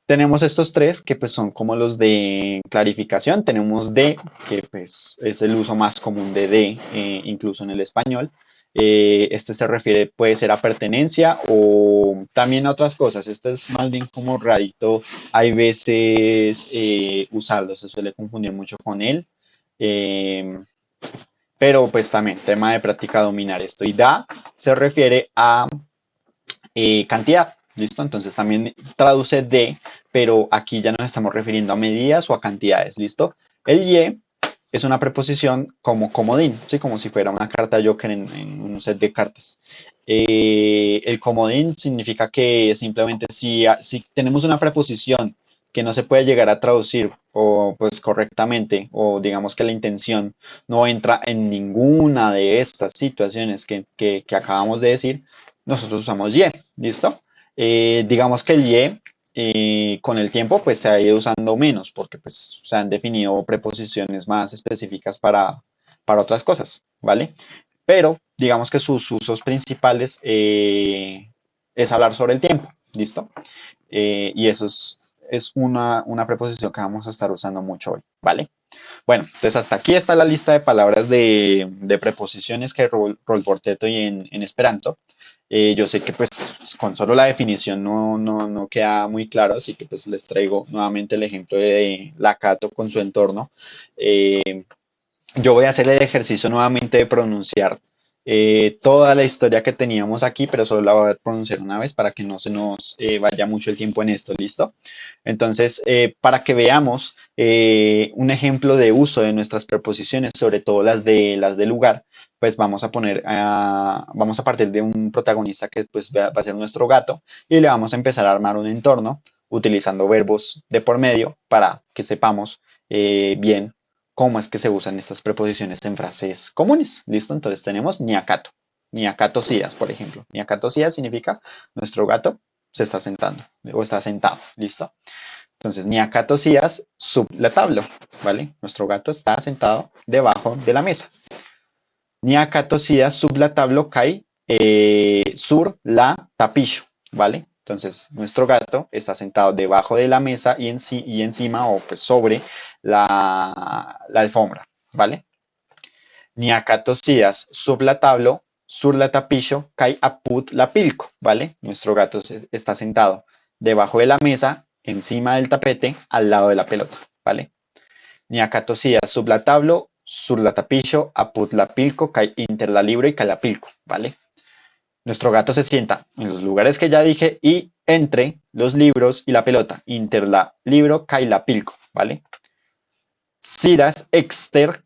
Tenemos estos tres que pues son como los de clarificación. Tenemos de, que pues es el uso más común de, incluso en el español. Este se refiere, puede ser a pertenencia o también a otras cosas. Este es más bien como rarito. Hay veces usarlo, se suele confundir mucho con él. Eh, pero pues también, tema de práctica dominar esto. Y da se refiere a cantidad. ¿Listo? Entonces también traduce de, pero aquí ya nos estamos refiriendo a medidas o a cantidades. ¿Listo? El y es una preposición como comodín, ¿sí? Como si fuera una carta Joker en un set de cartas. El comodín significa que simplemente si tenemos una preposición que no se puede llegar a traducir o pues correctamente o digamos que la intención no entra en ninguna de estas situaciones que acabamos de decir, nosotros usamos y, ¿listo? Digamos que el y con el tiempo pues se ha ido usando menos porque pues se han definido preposiciones más específicas para otras cosas, ¿vale? Pero digamos que sus usos principales es hablar sobre el tiempo, ¿listo? Y eso es una preposición que vamos a estar usando mucho hoy, ¿vale? Bueno, entonces hasta aquí está la lista de palabras de preposiciones que Rolforteto y en Esperanto. Yo sé que pues con solo la definición no queda muy claro, así que pues les traigo nuevamente el ejemplo de Lacato con su entorno. Yo voy a hacer el ejercicio nuevamente de pronunciar toda la historia que teníamos aquí, pero solo la voy a pronunciar una vez para que no se nos vaya mucho el tiempo en esto, ¿listo? Entonces, para que veamos un ejemplo de uso de nuestras preposiciones, sobre todo las de lugar, pues vamos a partir de un protagonista que pues va a ser nuestro gato y le vamos a empezar a armar un entorno utilizando verbos de por medio para que sepamos bien cómo es que se usan estas preposiciones en frases comunes. ¿Listo? Entonces tenemos niacato. Niacato sidas, por ejemplo. Niacato sidas significa nuestro gato se está sentando o está sentado. ¿Listo? Entonces, niacato sidas sub la tablo, ¿vale? Nuestro gato está sentado debajo de la mesa. Niacato sidas sub la tablo kai sur la tapillo, ¿vale? Entonces, nuestro gato está sentado debajo de la mesa y encima o pues sobre la alfombra, ¿vale? Niacato sidas sub la tablo sur la tapillo kai apud la pilco, ¿vale? Nuestro gato está sentado debajo de la mesa, encima del tapete, al lado de la pelota, ¿vale? Niacato sidas sub la tablo sur la tapillo apud la pilco kai inter la libro y kai la pilco, ¿vale? Nuestro gato se sienta en los lugares que ya dije y entre los libros y la pelota, inter la libro kai la pilco, ¿vale? Sidas exter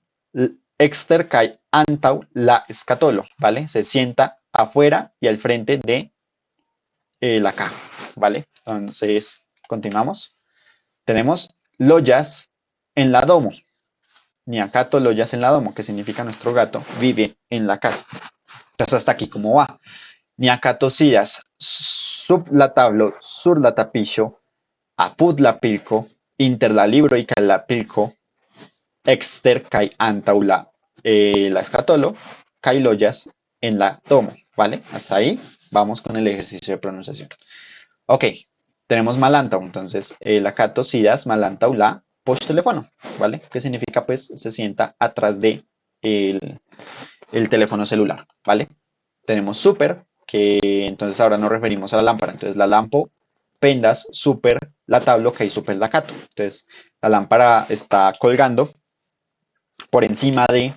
kai antau la escatolo, ¿vale? Se sienta afuera y al frente de la caja, ¿vale? Entonces, continuamos. Tenemos loyas en la domo. Niacato loyas en la domo, que significa nuestro gato vive en la casa. Entonces, hasta aquí, ¿cómo va? Niacato sidas sub la tablo sur la tapillo apud la pilco inter la libro y kai la pilco exter kai antaula la escatolo kai loyas en la domo, ¿vale? Hasta ahí vamos con el ejercicio de pronunciación. Ok, tenemos malantau, entonces la cato sidas malantau la post teléfono, ¿vale? Que significa pues se sienta atrás de el teléfono celular, ¿vale? Tenemos super, que entonces ahora nos referimos a la lámpara, entonces la lampo pendas super la tablo que hay super la cato, entonces la lámpara está colgando por encima de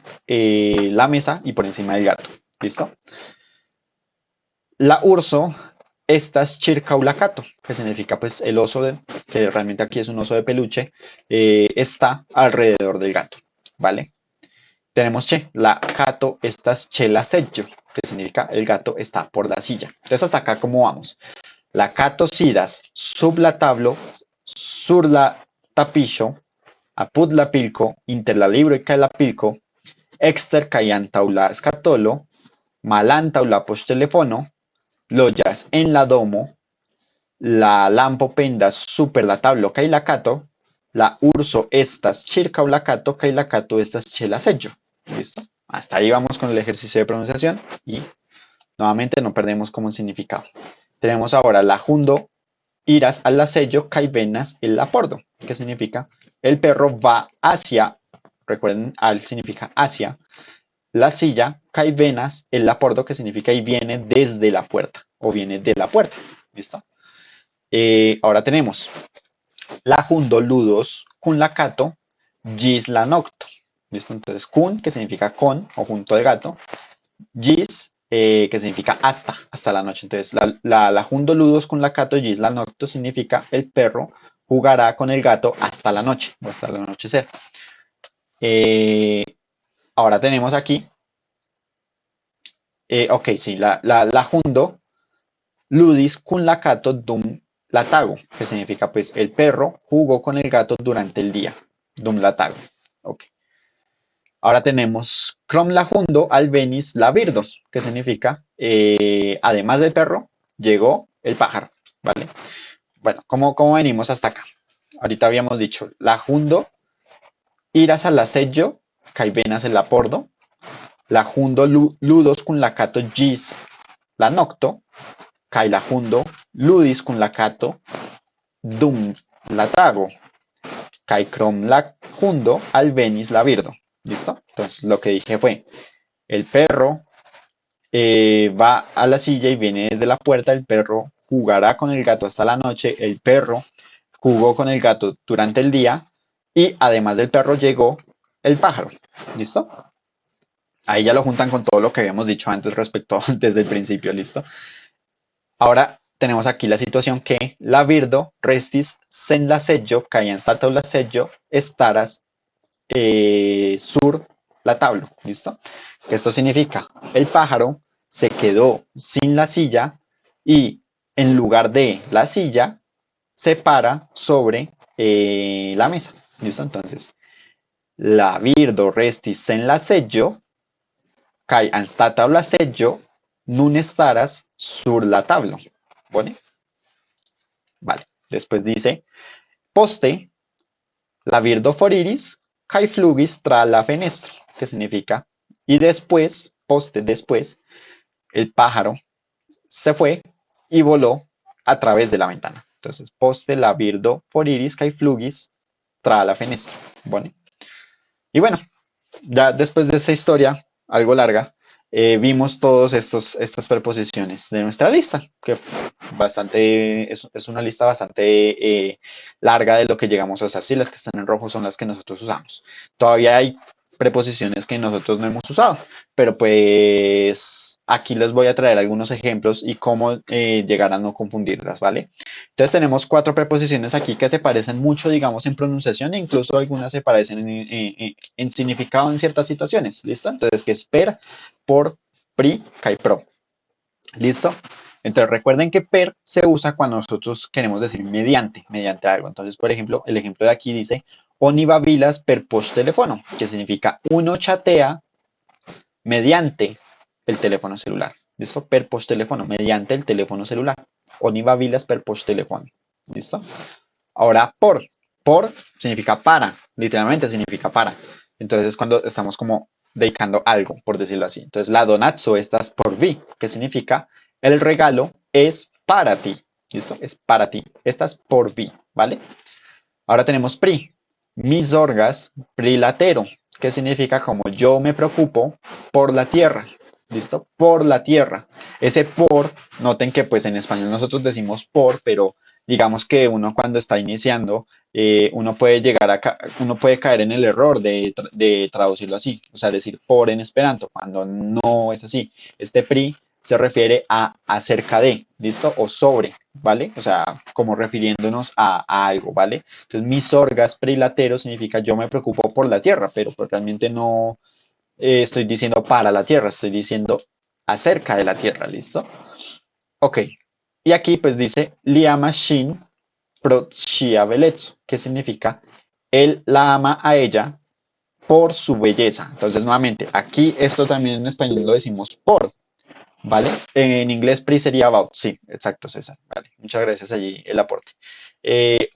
la mesa y por encima del gato, ¿listo? La urso estas chircaulacato, que significa pues el oso, que realmente aquí es un oso de peluche, está alrededor del gato, ¿vale? Tenemos che, la gato estas chela sello, que significa el gato está por la silla. Entonces hasta acá, ¿cómo vamos? La cato sidas sub la tablo, sur la tapillo, apud la pilco, inter la libro y cae la pilco, exter caiantau la scatolo, malantau la post telefono, loyas en la domo, la lampo pendas super la tablo kai la cato, la urso estas circa la cato kai la cato estas chela sello. ¿Listo? Hasta ahí vamos con el ejercicio de pronunciación y nuevamente no perdemos como significado. Tenemos ahora la jundo irás al sello kai venas el apordo, que significa el perro va hacia, recuerden, al significa hacia, la silla, kai venas el apordo, que significa y viene desde la puerta o viene de la puerta. ¿Listo? Ahora tenemos la jundo ludos kun la cato gis la nocto. ¿Listo? Entonces, kun, que significa con o junto al gato, gis, que significa hasta la noche. Entonces, la jundo ludos con la cato gis la nocto significa el perro jugará con el gato hasta la noche o hasta el anochecer. Ahora tenemos aquí, ok, sí, la jundo ludis kun la cato dum latago, que significa pues el perro jugó con el gato durante el día. Dum latago. Ok. Ahora tenemos crom la jundo al venis la virdo, que significa además del perro llegó el pájaro, ¿vale? Bueno, ¿cómo venimos hasta acá? Ahorita habíamos dicho la jundo iras al sello, kai venas el apordo, la jundo ludos kun la cato gis la nocto, kai la jundo ludis kun la cato dum la tago, kai crom la jundo al venis la virdo. ¿Listo? Entonces lo que dije fue, el perro va a la silla y viene desde la puerta, el perro jugará con el gato hasta la noche, el perro jugó con el gato durante el día y además del perro llegó el pájaro. ¿Listo? Ahí ya lo juntan con todo lo que habíamos dicho antes respecto desde el principio, ¿listo? Ahora tenemos aquí la situación que la virdo restis sen la seggio, caían stata la seggio, estaras sur la tabla, ¿listo? Esto significa, el pájaro se quedó sin la silla y en lugar de la silla se para sobre la mesa, ¿listo? Entonces, la virdo restis en la seggio, kai anstata la seggio, nun estaras sur la tabla, ¿vale? Vale. Después dice, poste, la virdo foriris, kai flugis tra la fenestro, que significa, y después, poste, después, el pájaro se fue y voló a través de la ventana. Entonces, poste, la virdo foriris, kai flugis tra la fenestro, ¿vale? Y bueno, ya después de esta historia, algo larga, vimos todas estas preposiciones de nuestra lista, que es una lista bastante larga de lo que llegamos a usar. Sí, las que están en rojo son las que nosotros usamos. Todavía hay preposiciones que nosotros no hemos usado, pero pues aquí les voy a traer algunos ejemplos y cómo llegar a no confundirlas, ¿vale? Entonces tenemos cuatro preposiciones aquí que se parecen mucho, digamos, en pronunciación e incluso algunas se parecen en significado en ciertas situaciones, ¿listo? Entonces, que es per, por, pri, kai, pro, ¿listo? Entonces recuerden que per se usa cuando nosotros queremos decir mediante algo. Entonces, por ejemplo, el ejemplo de aquí dice, oni babilas per post teléfono, que significa uno chatea mediante el teléfono celular. ¿Listo? Per post teléfono, mediante el teléfono celular. Oni babilas per post teléfono. ¿Listo? Ahora, por significa para, literalmente significa para. Entonces, cuando estamos como dedicando algo, por decirlo así. Entonces, la donazzo estás por vi, que significa el regalo es para ti. ¿Listo? Es para ti. Estás por vi, ¿vale? Ahora tenemos pri. Mis orgas prilatero, que significa como yo me preocupo por la tierra. ¿Listo? Por la tierra. Ese por, noten que pues en español nosotros decimos por, pero digamos que uno cuando está iniciando, uno puede uno puede caer en el error de traducirlo así, o sea, decir por en esperanto, cuando no es así. Este pri se refiere a acerca de, ¿listo? O sobre, ¿vale? O sea, como refiriéndonos a algo, ¿vale? Entonces, mis orgas prilatero significa yo me preocupo por la tierra, pero pues realmente no estoy diciendo para la tierra, estoy diciendo acerca de la tierra, ¿listo? Ok. Y aquí pues dice Liama Shin Pro Shia Belezzo, que significa él la ama a ella por su belleza. Entonces, nuevamente, aquí esto también en español lo decimos por, ¿vale? En inglés pre sería about, sí, exacto, César, vale. Muchas gracias allí el aporte.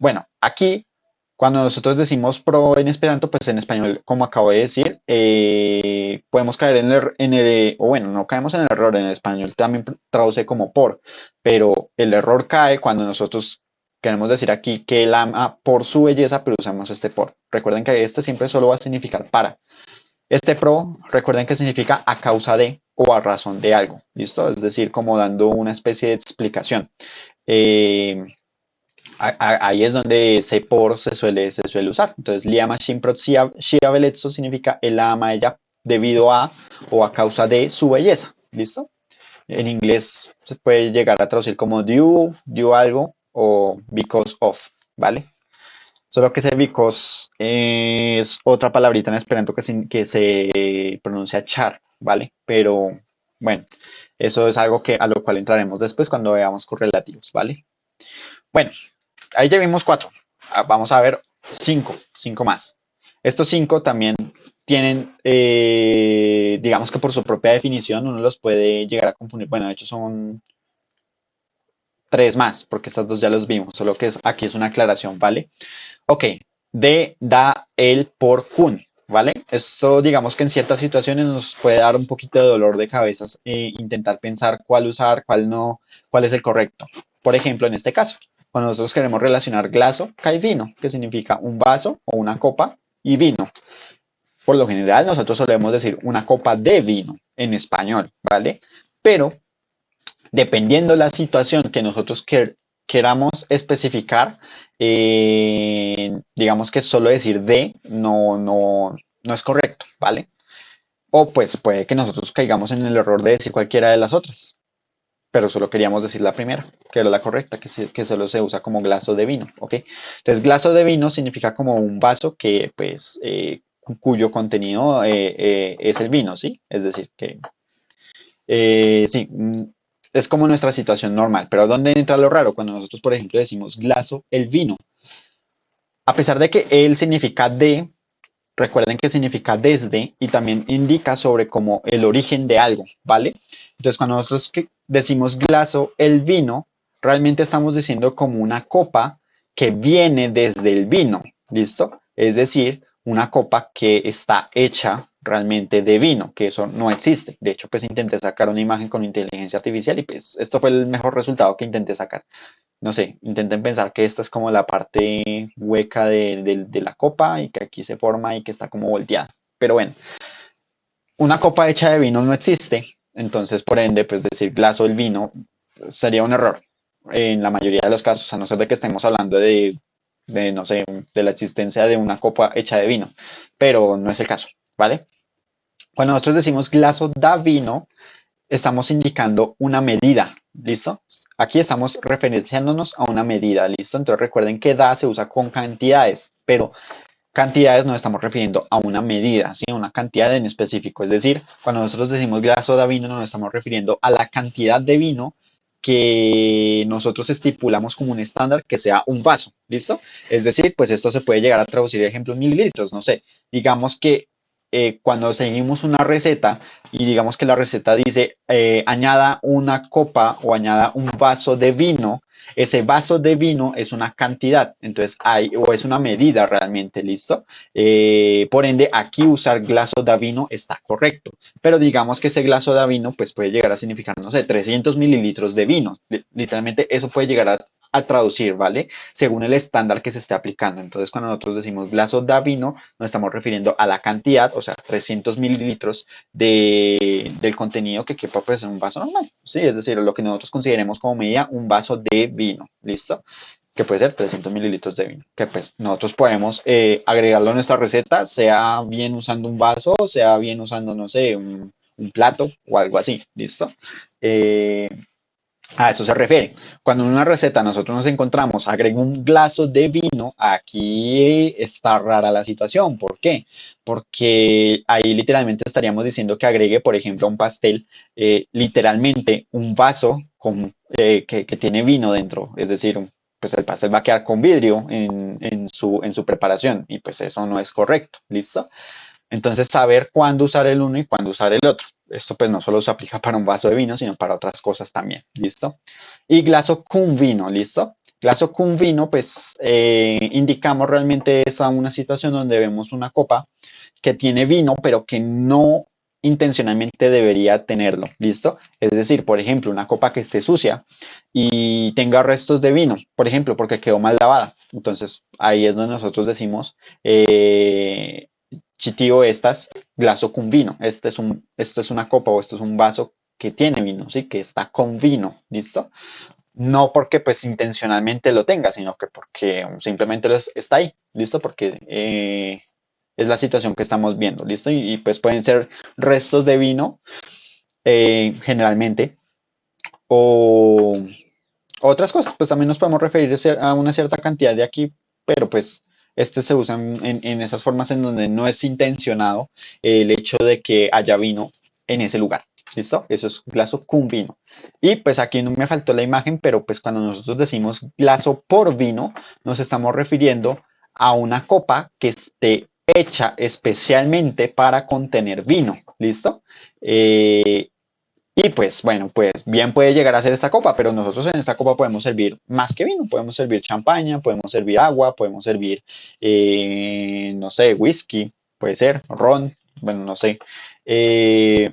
Bueno, aquí cuando nosotros decimos pro en esperanto, pues en español, como acabo de decir, podemos caer o bueno, no caemos en el error, en el español también traduce como por, pero el error cae cuando nosotros queremos decir aquí que él ama por su belleza, pero usamos este por. Recuerden que este siempre solo va a significar para. Este pro, recuerden que significa a causa de o a razón de algo, ¿listo? Es decir, como dando una especie de explicación. Eh, ahí es donde ese por se suele usar. Entonces, liama shimprot shia velezzo significa él la ama a ella debido a o a causa de su belleza, ¿listo? En inglés se puede llegar a traducir como due algo o because of, ¿vale? Solo que ese because es otra palabrita en esperanto que se pronuncia char, ¿vale? Pero bueno, eso es algo a lo cual entraremos después cuando veamos correlativos, ¿vale? Bueno, ahí ya vimos cuatro. Vamos a ver cinco más. Estos cinco también tienen, digamos que por su propia definición, uno los puede llegar a confundir. Bueno, de hecho son tres más, porque estas dos ya los vimos, solo que aquí es una aclaración, ¿vale? Ok, de, da, el, por, kun, ¿vale? Esto digamos que en ciertas situaciones nos puede dar un poquito de dolor de cabeza intentar pensar cuál usar, cuál no, cuál es el correcto. Por ejemplo, en este caso, cuando nosotros queremos relacionar glaso, cae vino, que significa un vaso o una copa y vino. Por lo general, nosotros solemos decir una copa de vino en español, ¿vale? Pero dependiendo la situación que nosotros queramos especificar, digamos que solo decir de no es correcto, ¿vale? O pues puede que nosotros caigamos en el error de decir cualquiera de las otras, pero solo queríamos decir la primera, que era la correcta, que solo se usa como glaso de vino, ¿ok? Entonces, glaso de vino significa como un vaso que, pues, cuyo contenido es el vino, ¿sí? Es decir, que sí, es como nuestra situación normal, pero ¿dónde entra lo raro? Cuando nosotros, por ejemplo, decimos glaso el vino, a pesar de que el significa de, recuerden que significa desde y también indica sobre como el origen de algo, ¿vale? Entonces, cuando nosotros decimos glaso el vino, realmente estamos diciendo como una copa que viene desde el vino, ¿listo? Es decir, una copa que está hecha realmente de vino, que eso no existe. De hecho, pues intenté sacar una imagen con inteligencia artificial y pues esto fue el mejor resultado que intenté sacar. No sé, intenten pensar que esta es como la parte hueca de la copa y que aquí se forma y que está como volteada. Pero bueno, una copa hecha de vino no existe, entonces por ende, pues decir glaso el vino sería un error en la mayoría de los casos, a no ser de que estemos hablando no sé, de la existencia de una copa hecha de vino, pero no es el caso, ¿vale? Cuando nosotros decimos glaso da vino, estamos indicando una medida, ¿listo? Aquí estamos referenciándonos a una medida, ¿listo? Entonces recuerden que da se usa con cantidades, pero cantidades nos estamos refiriendo a una medida, ¿sí? A una cantidad en específico. Es decir, cuando nosotros decimos glaso de vino, nos estamos refiriendo a la cantidad de vino que nosotros estipulamos como un estándar que sea un vaso, ¿listo? Es decir, pues esto se puede llegar a traducir, por ejemplo, en mililitros, no sé. Digamos que cuando seguimos una receta y digamos que la receta dice añada una copa o añada un vaso de vino, ese vaso de vino es una cantidad, entonces hay, o es una medida realmente, ¿listo? Por ende, aquí usar glaso de vino está correcto, pero digamos que ese glaso de vino pues puede llegar a significar, no sé, 300 mililitros de vino, literalmente eso puede llegar a traducir, ¿vale? Según el estándar que se esté aplicando. Entonces, cuando nosotros decimos glaso de vino, nos estamos refiriendo a la cantidad, o sea, 300 mililitros del contenido que quepa pues, en un vaso normal, ¿sí? Es decir, lo que nosotros consideremos como medida un vaso de vino, ¿listo? Que puede ser 300 mililitros de vino, que pues nosotros podemos agregarlo a nuestra receta, sea bien usando un vaso, sea bien usando, no sé, un plato o algo así, ¿listo? Eh, a eso se refiere. Cuando en una receta nosotros nos encontramos, agrego un glaso de vino, aquí está rara la situación. ¿Por qué? Porque ahí literalmente estaríamos diciendo que agregue, por ejemplo, a un pastel, literalmente un vaso que tiene vino dentro. Es decir, pues el pastel va a quedar con vidrio en su preparación y pues eso no es correcto. ¿Listo? Entonces, saber cuándo usar el uno y cuándo usar el otro. Esto pues no solo se aplica para un vaso de vino, sino para otras cosas también, ¿listo? Y glaso con vino, ¿listo? Glaso con vino, pues indicamos realmente esa una situación donde vemos una copa que tiene vino, pero que no intencionalmente debería tenerlo, ¿listo? Es decir, por ejemplo, una copa que esté sucia y tenga restos de vino, por ejemplo, porque quedó mal lavada. Entonces, ahí es donde nosotros decimos, chitio estas, glaso con vino. Esto es una copa o esto es un vaso que tiene vino, ¿sí? Que está con vino, ¿listo? No porque pues intencionalmente lo tenga, sino que porque simplemente está ahí, ¿listo? Porque es la situación que estamos viendo, ¿listo? Pues pueden ser restos de vino, generalmente, o otras cosas, pues también nos podemos referir a una cierta cantidad de aquí, pero pues este se usa en esas formas en donde no es intencionado el hecho de que haya vino en ese lugar. ¿Listo? Eso es glaso con vino. Y pues aquí no me faltó la imagen, pero pues cuando nosotros decimos glaso por vino, nos estamos refiriendo a una copa que esté hecha especialmente para contener vino. ¿Listo? Y pues bueno, pues bien puede llegar a ser esta copa, pero nosotros en esta copa podemos servir más que vino, podemos servir champaña, podemos servir agua, podemos servir, no sé, whisky, puede ser, ron, bueno, no sé. Eh,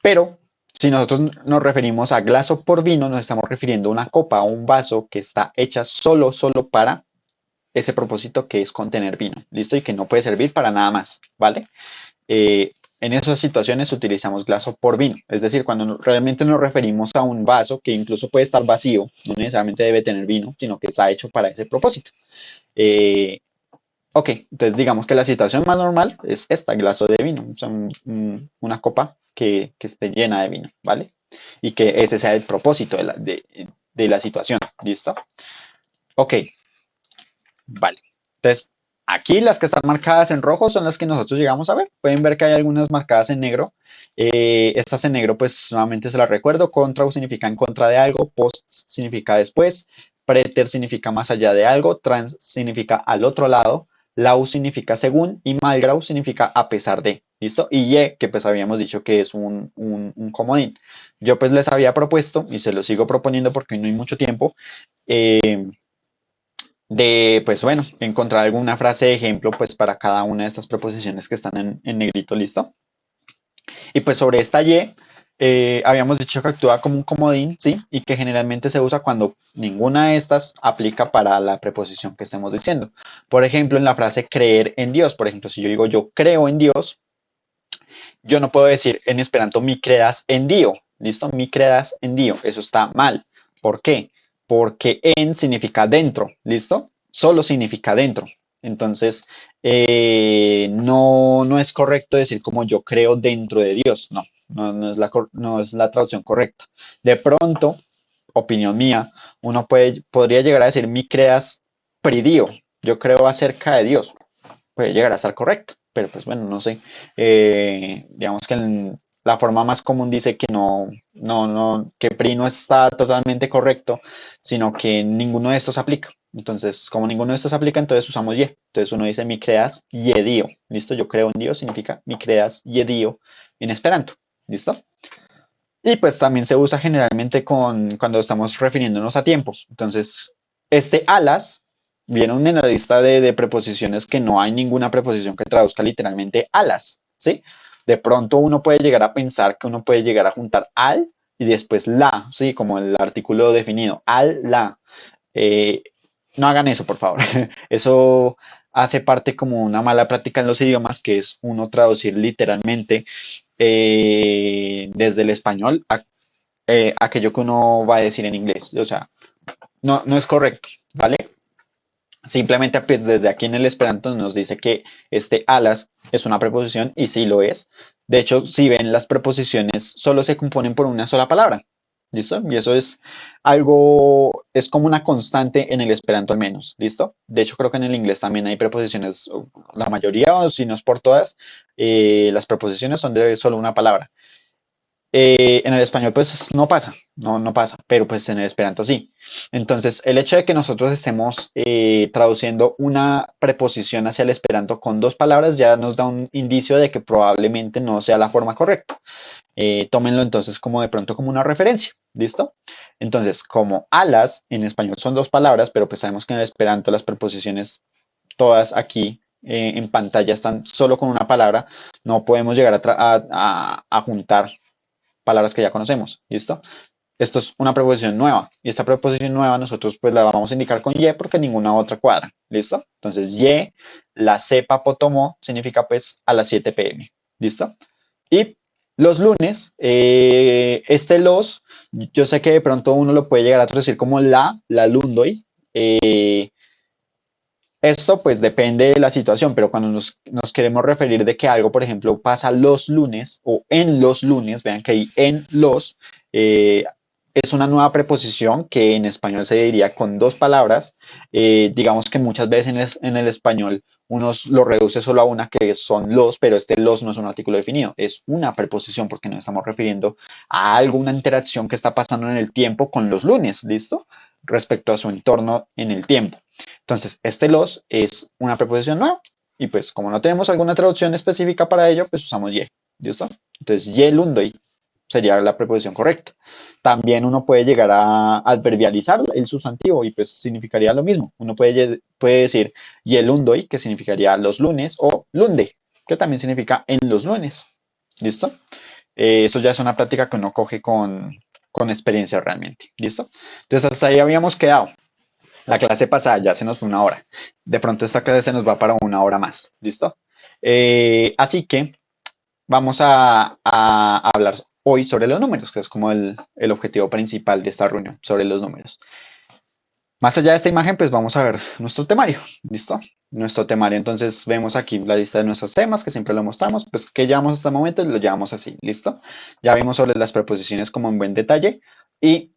pero si nosotros nos referimos a glaso por vino, nos estamos refiriendo a una copa o un vaso que está hecha solo para ese propósito que es contener vino, ¿listo? Y que no puede servir para nada más, ¿vale? En esas situaciones utilizamos glaso por vino, es decir, cuando realmente nos referimos a un vaso que incluso puede estar vacío, no necesariamente debe tener vino, sino que está hecho para ese propósito. Eh, Ok, entonces digamos que la situación más normal es esta, glaso de vino, o sea, una copa que esté llena de vino, ¿vale? Y que ese sea el propósito de la situación, ¿listo? Ok, vale. Entonces, aquí las que están marcadas en rojo son las que nosotros llegamos a ver. Pueden ver que hay algunas marcadas en negro. Estas en negro, pues nuevamente se las recuerdo. Contra significa en contra de algo, post significa después, preter significa más allá de algo, trans significa al otro lado, lau significa según y malgrau significa a pesar de. ¿Listo? Y ye, que pues habíamos dicho que es un comodín. Yo pues les había propuesto y se lo sigo proponiendo porque no hay mucho tiempo. eh, de, pues bueno, encontrar alguna frase de ejemplo, pues para cada una de estas preposiciones que están en negrito, ¿listo? Y pues sobre esta Y, habíamos dicho que actúa como un comodín, ¿sí? Y que generalmente se usa cuando ninguna de estas aplica para la preposición que estemos diciendo. Por ejemplo, en la frase creer en Dios, por ejemplo, si yo digo yo creo en Dios, yo no puedo decir en esperanto mi credas en Dio, ¿listo? Mi credas en Dio, eso está mal. ¿Por qué? Porque en significa dentro, ¿listo? Solo significa dentro. Entonces, no es correcto decir como yo creo dentro de Dios, no es la traducción correcta. De pronto, opinión mía, podría llegar a decir mi creas pridio, yo creo acerca de Dios, puede llegar a estar correcto, pero pues bueno, no sé. Digamos que la forma más común dice que que PRI no está totalmente correcto, sino que ninguno de estos aplica. Entonces, como ninguno de estos aplica, entonces usamos y. Entonces uno dice mi creas dio. ¿Listo? Yo creo en Dios significa mi creas dio en Esperanto. ¿Listo? Y pues también se usa generalmente cuando estamos refiriéndonos a tiempo. Entonces, este alas viene en la lista de preposiciones que no hay ninguna preposición que traduzca literalmente alas, ¿sí? De pronto uno puede llegar a pensar que uno puede llegar a juntar al y después la, ¿sí? Como el artículo definido, al, la. Eh, no hagan eso, por favor. Eso hace parte como una mala práctica en los idiomas, que es uno traducir literalmente desde el español a aquello que uno va a decir en inglés. O sea, no es correcto, ¿vale? Simplemente pues desde aquí en el Esperanto nos dice que este alas es una preposición y sí lo es. De hecho, si ven las preposiciones solo se componen por una sola palabra. ¿Listo? Y eso es algo, es como una constante en el Esperanto al menos. ¿Listo? De hecho, creo que en el inglés también hay preposiciones, la mayoría, o si no es por todas, las preposiciones son de solo una palabra. En el español pues no pasa, no pasa, pero pues en el esperanto sí. Entonces, el hecho de que nosotros estemos traduciendo una preposición hacia el esperanto con dos palabras ya nos da un indicio de que probablemente no sea la forma correcta. Tómenlo entonces como de pronto como una referencia, ¿listo? Entonces, como alas en español son dos palabras, pero pues sabemos que en el esperanto las preposiciones todas aquí en pantalla están solo con una palabra, no podemos llegar a juntar palabras que ya conocemos, ¿listo? Esto es una preposición nueva y esta preposición nueva nosotros pues la vamos a indicar con y porque ninguna otra cuadra, ¿listo? Entonces y, la cepa potomó significa pues a las 7 p.m., ¿listo? Y los lunes, este los, yo sé que de pronto uno lo puede llegar a traducir como la lundoy, esto pues depende de la situación, pero cuando nos queremos referir de que algo, por ejemplo, pasa los lunes o en los lunes, vean que hay en los, eh, es una nueva preposición que en español se diría con dos palabras. Digamos que muchas veces en el español uno lo reduce solo a una que son los, pero este los no es un artículo definido, es una preposición porque nos estamos refiriendo a algo, una interacción que está pasando en el tiempo con los lunes, ¿listo? Respecto a su entorno en el tiempo. Entonces, este los es una preposición nueva y pues como no tenemos alguna traducción específica para ello, pues usamos y. ¿Listo? Entonces, y lundoy sería la preposición correcta. También uno puede llegar a adverbializar el sustantivo y pues significaría lo mismo. Uno puede decir y lundoy, que significaría los lunes, o lunde, que también significa en los lunes. ¿Listo? Eso ya es una práctica que uno coge con experiencia realmente. ¿Listo? Entonces, hasta ahí habíamos quedado. La clase pasada ya se nos fue una hora. De pronto esta clase se nos va para una hora más. ¿Listo? Así que vamos a hablar hoy sobre los números, que es como el objetivo principal de esta reunión, sobre los números. Más allá de esta imagen, pues vamos a ver nuestro temario. ¿Listo? nuestro temario. Entonces vemos aquí la lista de nuestros temas, que siempre lo mostramos, pues que llevamos hasta el momento y lo llevamos así, ¿listo? Ya vimos sobre las preposiciones como en buen detalle y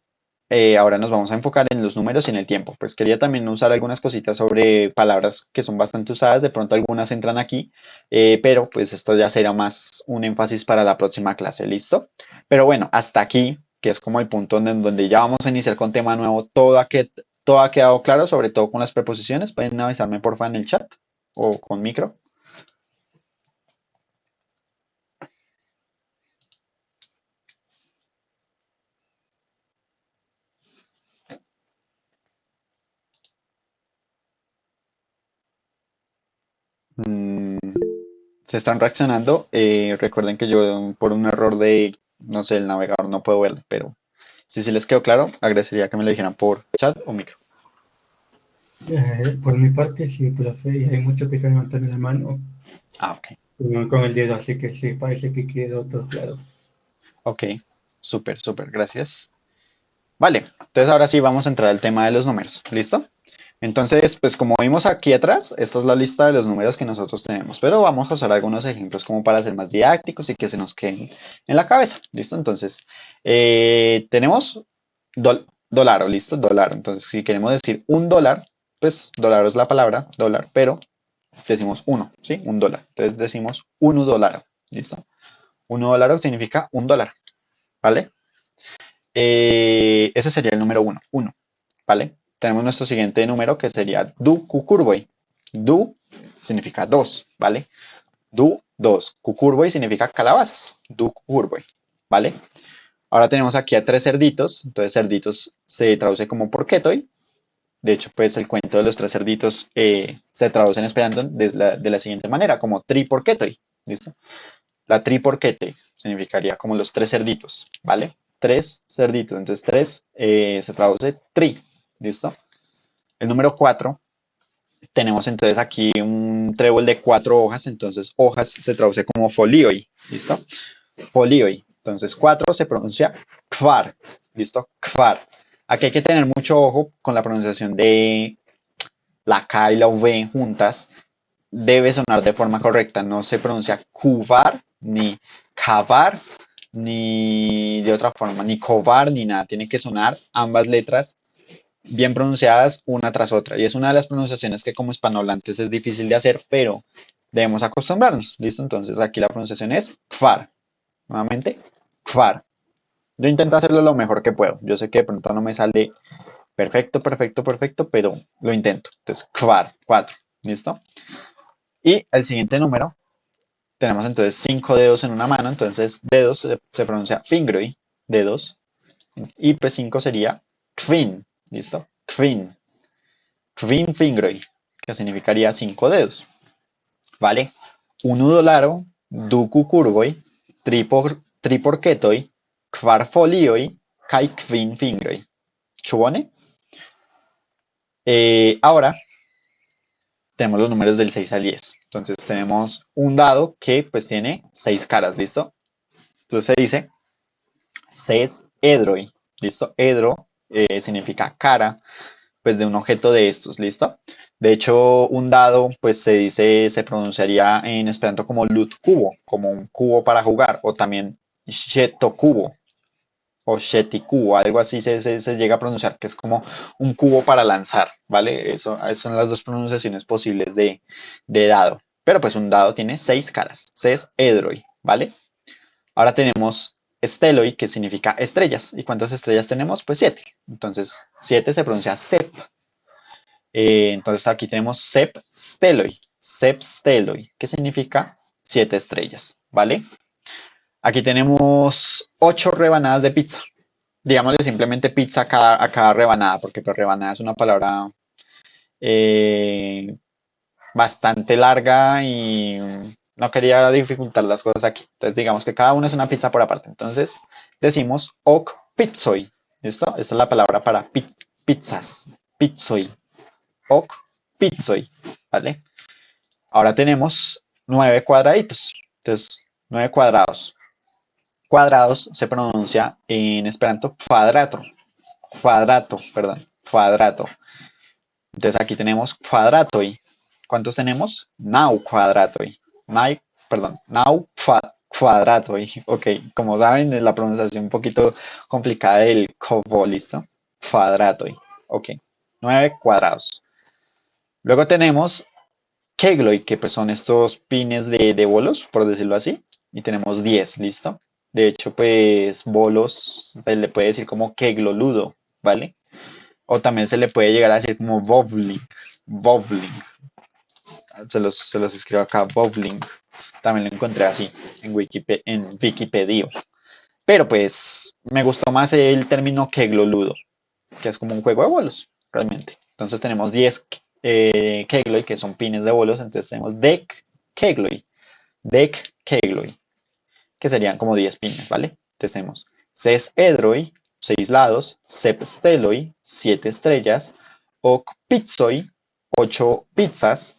ahora nos vamos a enfocar en los números y en el tiempo. Pues quería también usar algunas cositas sobre palabras que son bastante usadas, de pronto algunas entran aquí, pero pues esto ya será más un énfasis para la próxima clase, ¿listo? Pero bueno, hasta aquí, que es como el punto donde ya vamos a iniciar con tema nuevo, todo ha quedado claro, sobre todo con las preposiciones. Pueden avisarme porfa en el chat o con micro. Mm, se están reaccionando. Recuerden que yo por un error de, no sé, el navegador no puedo verlo, pero si sí les quedó claro, agradecería que me lo dijeran por chat o micro. Por mi parte, sí, profe, y hay muchos que están levantando la mano Ah, ok. con el dedo, así que sí, parece que quedó todo claro. Ok. Súper, súper. Gracias. Vale. Entonces ahora sí vamos a entrar al tema de los números. ¿Listo? Entonces, pues como vimos aquí atrás, esta es la lista de los números que nosotros tenemos, pero vamos a usar algunos ejemplos como para ser más didácticos y que se nos queden en la cabeza. ¿Listo? Entonces, tenemos dólar, ¿listo? Dólar. Entonces, si queremos decir un dólar, pues dólar es la palabra dólar, pero decimos uno, ¿sí? Un dólar. Entonces decimos uno dólar, ¿listo? Uno dólar significa un dólar, ¿vale? Ese sería el número uno, ¿vale? Tenemos nuestro siguiente número que sería du cucurboy. Du significa dos, ¿vale? Du, dos. Cucurboy significa calabazas. Du cucurboy, ¿vale? Ahora tenemos aquí a tres cerditos. Entonces, cerditos se traduce como porquetoy. De hecho, pues el cuento de los tres cerditos se traduce en esperanto de la siguiente manera, como tri porquetoy. ¿Listo? La tri porquete significaría como los tres cerditos, ¿vale? Tres cerditos. Entonces, tres se traduce tri. ¿Listo? El número 4, tenemos entonces aquí un trébol de cuatro hojas, entonces hojas se traduce como folioi, ¿listo? Folioi. Entonces 4 se pronuncia kvar, ¿listo? Kvar. Aquí hay que tener mucho ojo con la pronunciación de la K y la V juntas. Debe sonar de forma correcta, no se pronuncia kuvar, ni kavar, ni de otra forma, ni kovar, ni nada. Tiene que sonar ambas letras bien pronunciadas una tras otra. Y es una de las pronunciaciones que como hispanohablantes es difícil de hacer, pero debemos acostumbrarnos. ¿Listo? Entonces aquí la pronunciación es kvar. Nuevamente, kvar. Yo intento hacerlo lo mejor que puedo. Yo sé que de pronto no me sale perfecto, perfecto, perfecto, pero lo intento. Entonces, kvar, 4. ¿Listo? Y el siguiente número, tenemos entonces 5 dedos en una mano. Entonces, dedos se pronuncia fingroi, dedos. Y pues 5 sería kvin. ¿Listo? Kvin. Kvin fingroi, que significaría cinco dedos, ¿vale? Unudolaro, ducucurvoi, triporquetoi, kvarfolioi, kai kvin fingroi. ¿Chubone? Ahora tenemos los números del 6 al 10. Entonces tenemos un dado que pues tiene 6 caras, ¿listo? Entonces se dice ses edroi, ¿listo? Edro significa cara, pues de un objeto de estos, ¿listo? De hecho, un dado, pues se dice, se pronunciaría en esperanto como lut cubo, como un cubo para jugar, o también sheto cubo, o sheti cubo, algo así se llega a pronunciar, que es como un cubo para lanzar, ¿vale? Eso son las dos pronunciaciones posibles de dado. Pero pues un dado tiene 6 caras, ses edroi, ¿vale? Ahora tenemos stelloi, que significa estrellas. ¿Y cuántas estrellas tenemos? Pues 7. Entonces, 7 se pronuncia sep. Entonces aquí tenemos Sep Steloi, que significa 7 estrellas, ¿vale? Aquí tenemos 8 rebanadas de pizza. Digámosle simplemente pizza a cada rebanada, porque pues, rebanada es una palabra eh, bastante larga y no quería dificultar las cosas aquí. Entonces digamos que cada una es una pizza por aparte. Entonces decimos ok pizzoi. ¿Listo? Esa es la palabra para pizzas. Pizzoi. Ok pizzoi. ¿Vale? Ahora tenemos 9 cuadraditos. Entonces, 9 cuadrados. Cuadrados se pronuncia en esperanto cuadrato. Cuadrato, perdón. Cuadrato. Entonces aquí tenemos cuadratoi. ¿Cuántos tenemos? Nau cuadratoi. Nau cuadratoi. Ok, como saben, es la pronunciación un poquito complicada del covo, ¿listo? Cuadratoi. Ok, 9 cuadrados. Luego tenemos kegloi, que pues son estos pines de bolos, por decirlo así. Y tenemos 10, ¿listo? De hecho, pues bolos se le puede decir como kegloludo, ¿vale? O también se le puede llegar a decir como bowling. Bowling. Se los escribo acá, bowling. También lo encontré así en Wikipedia. Pero pues me gustó más el término kegloludo, que es como un juego de bolos, realmente. Entonces tenemos 10 kegloi, que son pines de bolos. Entonces tenemos deck kegloi, deck kegloi, que serían como 10 pines, ¿vale? Entonces tenemos ses edroi, 6 lados, sep steloi, 7 estrellas, hoc pizzoi, 8 pizzas,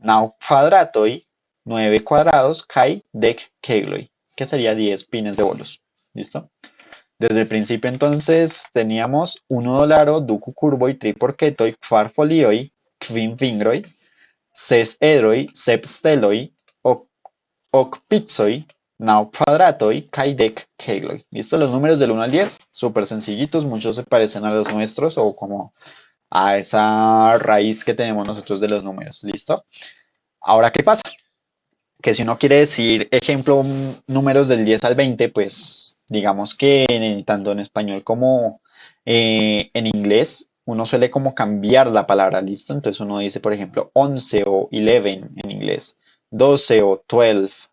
nau quadratoi, 9 cuadrados, kai dec kegloi, que sería 10 pines de bolos. ¿Listo? Desde el principio entonces teníamos uno dolaro, ducu curboi, tri porquetoi, quar folioi, quin fingroi, ses edroi, sep steloi, hoc pizzoi, nau quadratoi, kai dec kegloi. ¿Listo? Los números del 1 al 10, súper sencillitos, muchos se parecen a los nuestros o como a esa raíz que tenemos nosotros de los números. ¿Listo? Ahora, ¿qué pasa? Que si uno quiere decir, ejemplo, números del 10 al 20, pues digamos que tanto en español como en inglés, uno suele como cambiar la palabra, ¿listo? Entonces uno dice, por ejemplo, 11 o 11 en inglés, 12 o 12,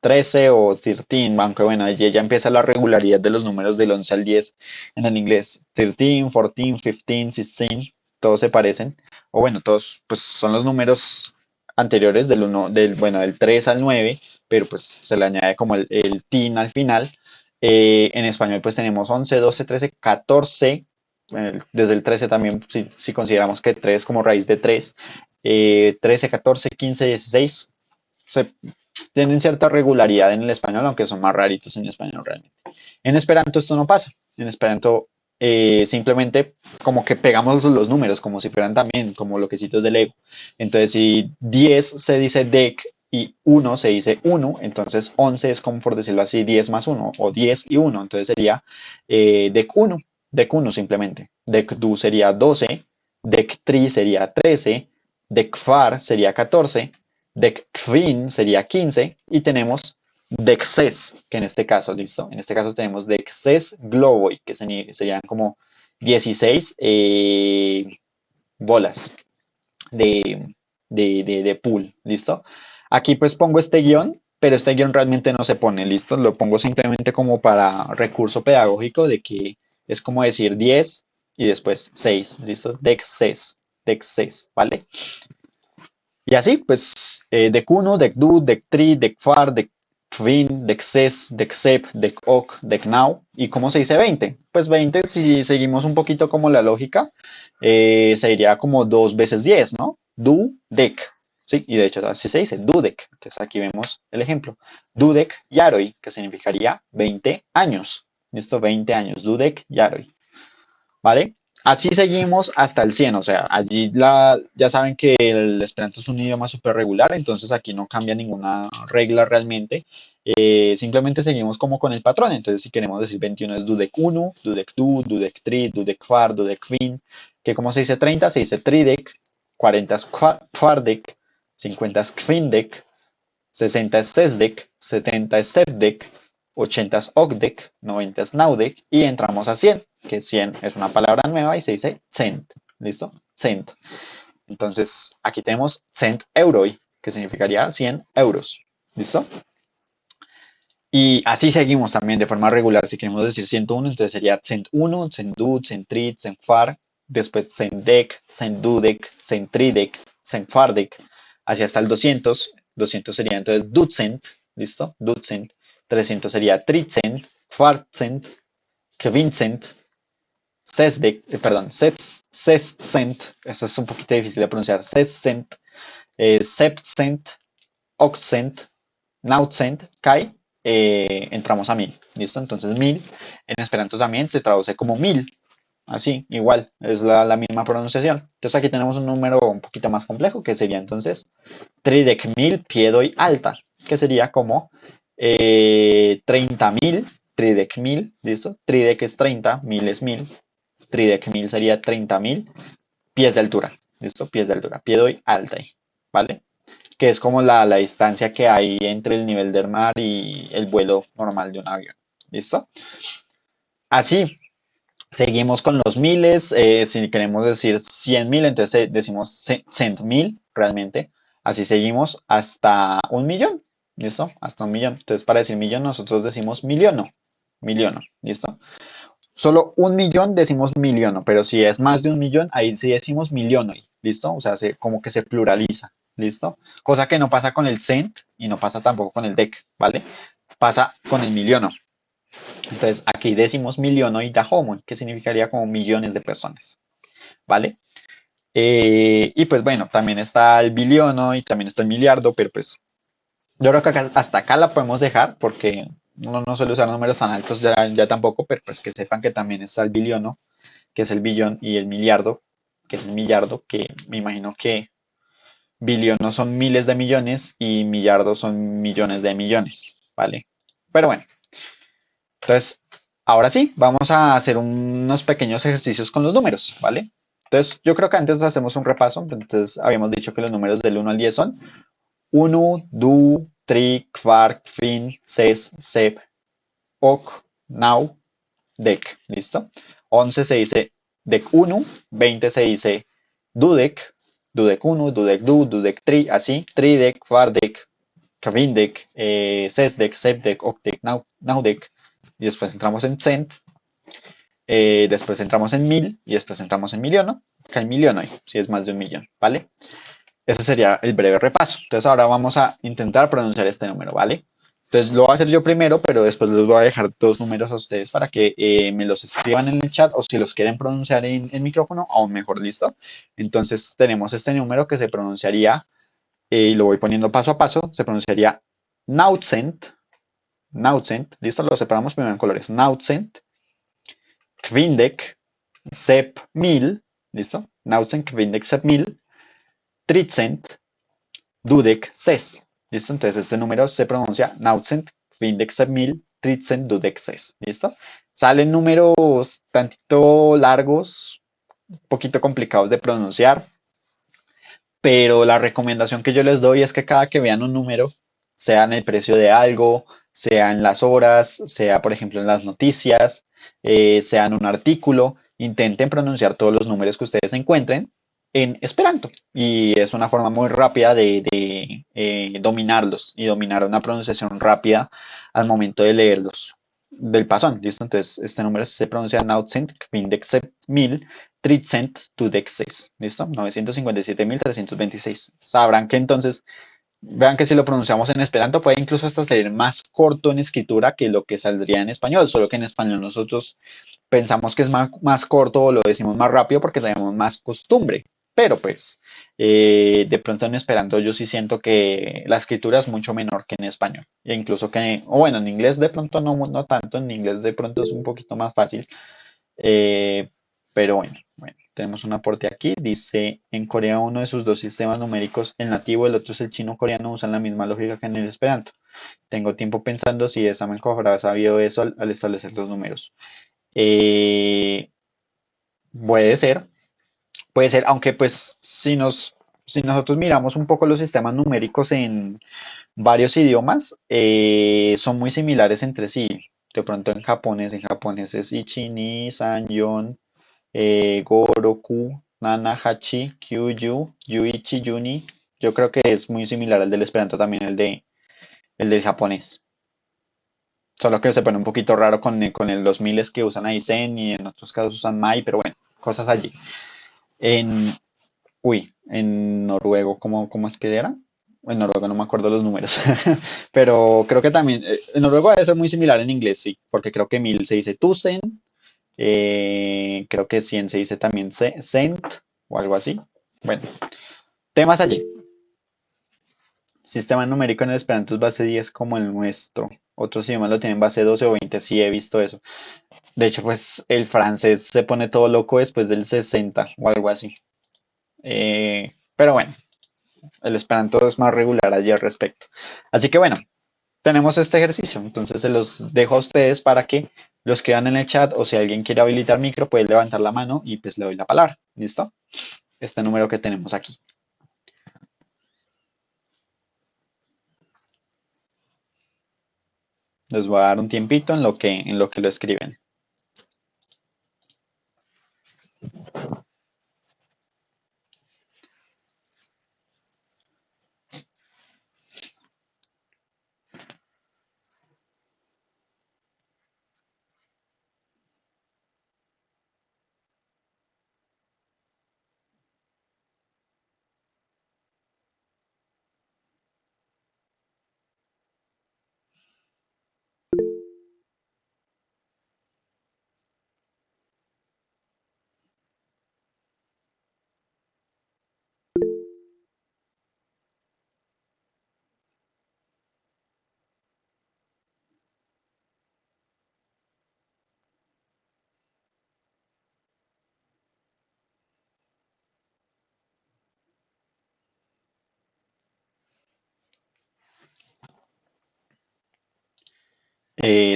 13 o 13, aunque bueno, allí ya empieza la regularidad de los números del 11 al 10 en el inglés. 13, 14, 15, 16, todos se parecen. O bueno, todos pues son los números anteriores bueno, del 3 al 9, pero pues se le añade como el teen al final. En español pues tenemos 11, 12, 13, 14. Desde el 13 también, si consideramos que 3 como raíz de 3, 13, 14, 15, 16. Se tienen cierta regularidad en el español, aunque son más raritos en español realmente. En Esperanto esto no pasa. En Esperanto simplemente como que pegamos los números como si fueran también como bloquecitos de Lego. Entonces si 10 se dice dec y 1 se dice 1, entonces 11 es como por decirlo así 10 más 1 o 10 y 1, entonces sería dec 1 simplemente. Dec du sería 12, dec tri sería 13, dec far sería 14, decquin sería 15 y tenemos dexes, que en este caso, listo, en este caso tenemos dexes globoi, que serían como 16 bolas de pool, listo. Aquí pues pongo este guión, pero este guión realmente no se pone, listo, lo pongo simplemente como para recurso pedagógico de que es como decir 10 y después 6, listo, dexes, ¿vale? Y así, pues, dec 1, dec 2, dec 3, dec 4, dec 20, dec 6, dec 7, dec 8, dec 9. ¿Y cómo se dice 20? Pues 20, si seguimos un poquito como la lógica, se diría como 2 veces 10, ¿no? Du, dec. Sí, y de hecho así se dice, dudec. Entonces aquí vemos el ejemplo. Dudec yaroi, que significaría 20 años. ¿Listo? 20 años. Dudec yaroi. ¿Vale? Así seguimos hasta el 100, o sea, allí ya saben que el Esperanto es un idioma súper regular, entonces aquí no cambia ninguna regla realmente, simplemente seguimos como con el patrón, entonces si queremos decir 21 es dudec 1, dudec 2, dudec 3, dudec 4, dudec fin, que como se dice 30, se dice tridec, 40 es quardec, 50 es quindec, 60 es sesdec, 70 es sepdec, 80 es ocdec, 90 es naudec y entramos a 100, que 100 es una palabra nueva y se dice cent. ¿Listo? Cent. Entonces aquí tenemos cent euroi, que significaría 100 euros. ¿Listo? Y así seguimos también de forma regular. Si queremos decir 101, entonces sería cent 1, cent 2, cent 3, cent 4, después cent dec, cent dudec, cent tridec, cent quardec, hacia hasta el 200. 200 sería entonces dutzend, ¿listo? Dutzend. 300 sería tricent, quartcent, quincent, sesdec, perdón, sescent, eso es un poquito difícil de pronunciar, sescent, septcent, oxcent, naucent, kai, entramos a 1000, ¿listo? Entonces 1000 en Esperanto también se traduce como 1000, así, igual, es la misma pronunciación. Entonces aquí tenemos un número un poquito más complejo, que sería entonces tridec mil pie doy alta, que sería como 30.000, tridec mil, ¿listo? Tridec es 30, mil es 1000, tridec mil sería 30.000 pies de altura, ¿listo? Pies de altura, pie doy alta, ¿vale? Que es como la distancia que hay entre el nivel del mar y el vuelo normal de un avión, ¿listo? Así, seguimos con los miles, si queremos decir 100.000, entonces decimos cent mil realmente. Así seguimos hasta un millón, ¿listo? Hasta un millón. Entonces para decir millón nosotros decimos millono, millono, ¿listo? Solo un millón decimos millono, pero si es más de un millón, ahí sí decimos millono, ¿listo? O sea, como que se pluraliza, ¿listo? Cosa que no pasa con el cent y no pasa tampoco con el dec, ¿vale? Pasa con el millono. Entonces, aquí decimos millonoid da homo, que significaría como millones de personas, ¿vale? Y pues bueno, también está el biliono y también está el miliardo, pero pues yo creo que hasta acá la podemos dejar porque uno no suele usar números tan altos ya tampoco, pero pues que sepan que también está el biliono, que es el billón, y el miliardo, que es el millardo, que me imagino que biliono son miles de millones y millardo son millones de millones, ¿vale? Pero bueno, entonces, ahora sí, vamos a hacer unos pequeños ejercicios con los números, ¿vale? Entonces, yo creo que antes hacemos un repaso. Entonces, habíamos dicho que los números del 1 al 10 son 1, du, tri, kvar, fin, ses, sep, ok, nau, dec. ¿Listo? 11 se dice dec 1, 20 se dice dudec, dudec 1, dudec du, dudec tri, así, tridec, kvardec, kvindec, sesdec, sepdec, octec, naudec. Y después entramos en cent, después entramos en mil y después entramos en millón, ¿no? Acá hay millón hoy, si es más de un millón, ¿vale? Ese sería el breve repaso. Entonces ahora vamos a intentar pronunciar este número, ¿vale? Entonces lo voy a hacer yo primero, pero después les voy a dejar dos números a ustedes para que me los escriban en el chat o si los quieren pronunciar en micrófono, aún mejor, listo. Entonces tenemos este número que se pronunciaría, y lo voy poniendo paso a paso, se pronunciaría Naucent, Naucent, listo, lo separamos primero en colores, Naucent, Kvindec, Sep 1000, ¿listo? Naucent, Kvindec, Sep 1000, Tricent, Dudec, Ses, ¿listo? Entonces este número se pronuncia Naucent, Kvindec, Sep 1000, Tricent, Dudec, Ses, ¿listo? Salen números tantito largos, un poquito complicados de pronunciar, pero la recomendación que yo les doy es que cada que vean un número, sea en el precio de algo, sea en las horas, sea por ejemplo en las noticias, sea en un artículo, intenten pronunciar todos los números que ustedes encuentren en Esperanto. Y es una forma muy rápida de dominarlos y dominar una pronunciación rápida al momento de leerlos del pasón, ¿listo? Entonces, este número se pronuncia Naucent, Quindex 1000, Tricent, Tudex 6, ¿listo? 957.326. Sabrán que entonces, vean que si lo pronunciamos en esperanto puede incluso hasta ser más corto en escritura que lo que saldría en español, solo que en español nosotros pensamos que es más corto o lo decimos más rápido porque tenemos más costumbre. Pero pues, de pronto en esperanto yo sí siento que la escritura es mucho menor que en español. E incluso que, o bueno, en inglés de pronto no tanto, en inglés de pronto es un poquito más fácil. Eh, pero bueno, tenemos un aporte aquí. Dice, en Corea uno de sus dos sistemas numéricos, el nativo, el otro es el chino-coreano, usan la misma lógica que en el esperanto. Tengo tiempo pensando si Samuel habrá sabido eso al establecer los números. Eh, puede ser, puede ser, aunque pues si nosotros miramos un poco los sistemas numéricos en varios idiomas, son muy similares entre sí. De pronto en japonés es Ichi, Ni, San, Yon, Goroku, Nana, Hachi, Kyuyu, Yuichi, Yuni. Yo creo que es muy similar al del Esperanto también, el del japonés. Solo que se pone un poquito raro los miles que usan ahí Zen y en otros casos usan Mai, pero bueno, cosas allí. En, en noruego, ¿cómo es que era? En noruego no me acuerdo los números, pero creo que también, en noruego debe ser muy similar en inglés, sí, porque creo que 1000 se dice tusen, creo que 100 se dice también cent o algo así. Bueno, temas allí. Sistema numérico en el Esperanto es base 10 como el nuestro. Otros idiomas lo tienen base 12 o 20, sí he visto eso. De hecho, pues el francés se pone todo loco después del 60 o algo así. Pero bueno, el esperanto es más regular allí al respecto. Así que bueno, tenemos este ejercicio. Entonces se los dejo a ustedes para que lo escriban en el chat o si alguien quiere habilitar micro puede levantar la mano y pues le doy la palabra. ¿Listo? Este número que tenemos aquí. Les voy a dar un tiempito en lo que lo escriben.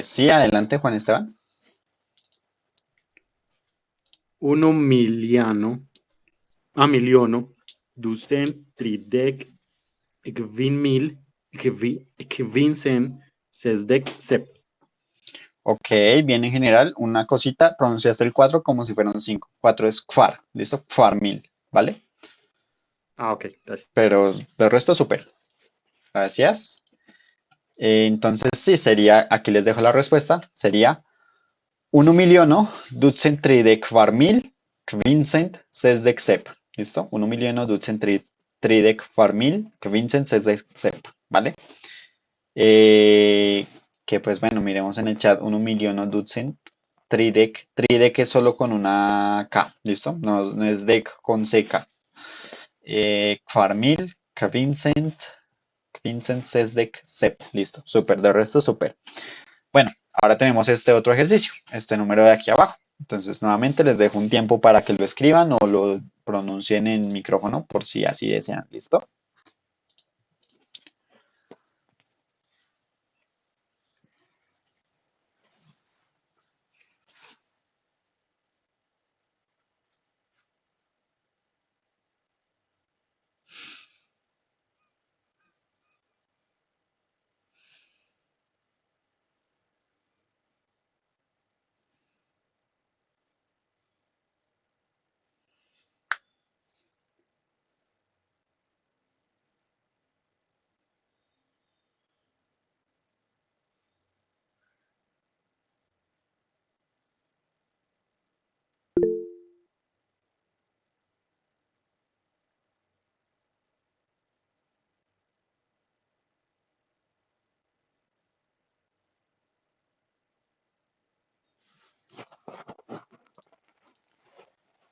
Sí, adelante, Juan Esteban. Uno miliono, ducent, tridec, mil, quinzent, sesdec, sep. Ok, bien en general. Una cosita, pronunciaste el 4 como si fuera un 5. 4 es kfar, ¿listo? Kfar mil, ¿vale? Ah, ok, gracias. Pero del resto súper. Gracias. Entonces sí, sería, aquí les dejo la respuesta, sería 1 miliono dutzend tridec kvar mil quincent sesdec sep. ¿Listo? 1 miliono dutzend tridec kvar mil quincent sesdec sep, ¿vale? Eh, que pues bueno, miremos en el chat 1 millono dutzend tridec. Tridec es solo con una K, ¿listo? No, no es dec con CK. Kvar mil quincent sesdec sep. Listo, súper, de resto súper. Bueno, ahora tenemos este otro ejercicio, este número de aquí abajo. Entonces, nuevamente les dejo un tiempo para que lo escriban o lo pronuncien en micrófono por si así desean. ¿Listo?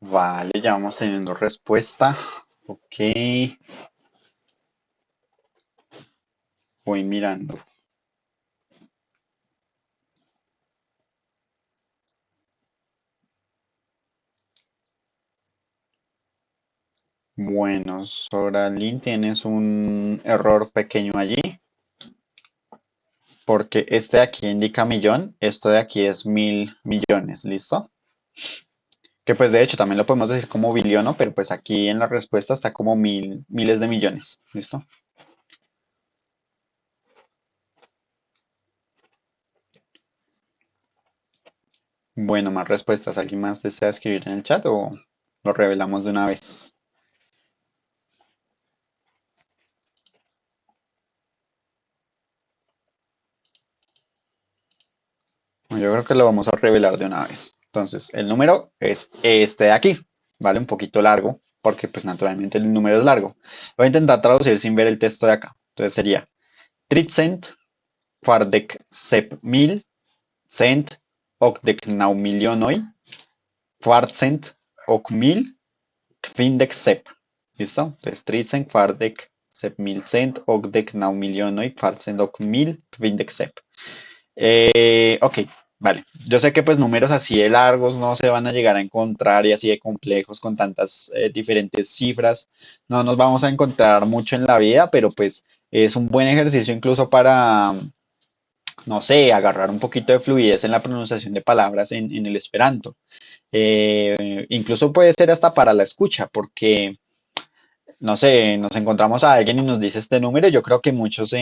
Vale, ya vamos teniendo respuesta. Ok, voy mirando. Bueno, Soralin, tienes un error pequeño allí, porque este de aquí indica millón, esto de aquí es 1000 millones, ¿listo? Que pues de hecho también lo podemos decir como billono, pero pues aquí en la respuesta está como miles de millones, ¿listo? Bueno, más respuestas. ¿Alguien más desea escribir en el chat o lo revelamos de una vez? Bueno, yo creo que lo vamos a revelar de una vez. Entonces, el número es este de aquí, ¿vale? Un poquito largo, porque pues naturalmente el número es largo. Voy a intentar traducir sin ver el texto de acá. Entonces sería Tricent, Quardec Sep mil, Cent, Ocdec Naumilionoi, Quartcent, Oc mil, Quindec Sep. ¿Listo? Entonces Tricent, Quardec Sep mil Cent, Ocdec Naumilionoi, Quartcent, Oc mil, Quindec Sep. Ok, Vale, yo sé que pues números así de largos no se van a llegar a encontrar y así de complejos con tantas diferentes cifras, no nos vamos a encontrar mucho en la vida, pero pues es un buen ejercicio incluso para, no sé, agarrar un poquito de fluidez en la pronunciación de palabras en el Esperanto. Incluso puede ser hasta para la escucha, porque no sé, nos encontramos a alguien y nos dice este número, yo creo que muchos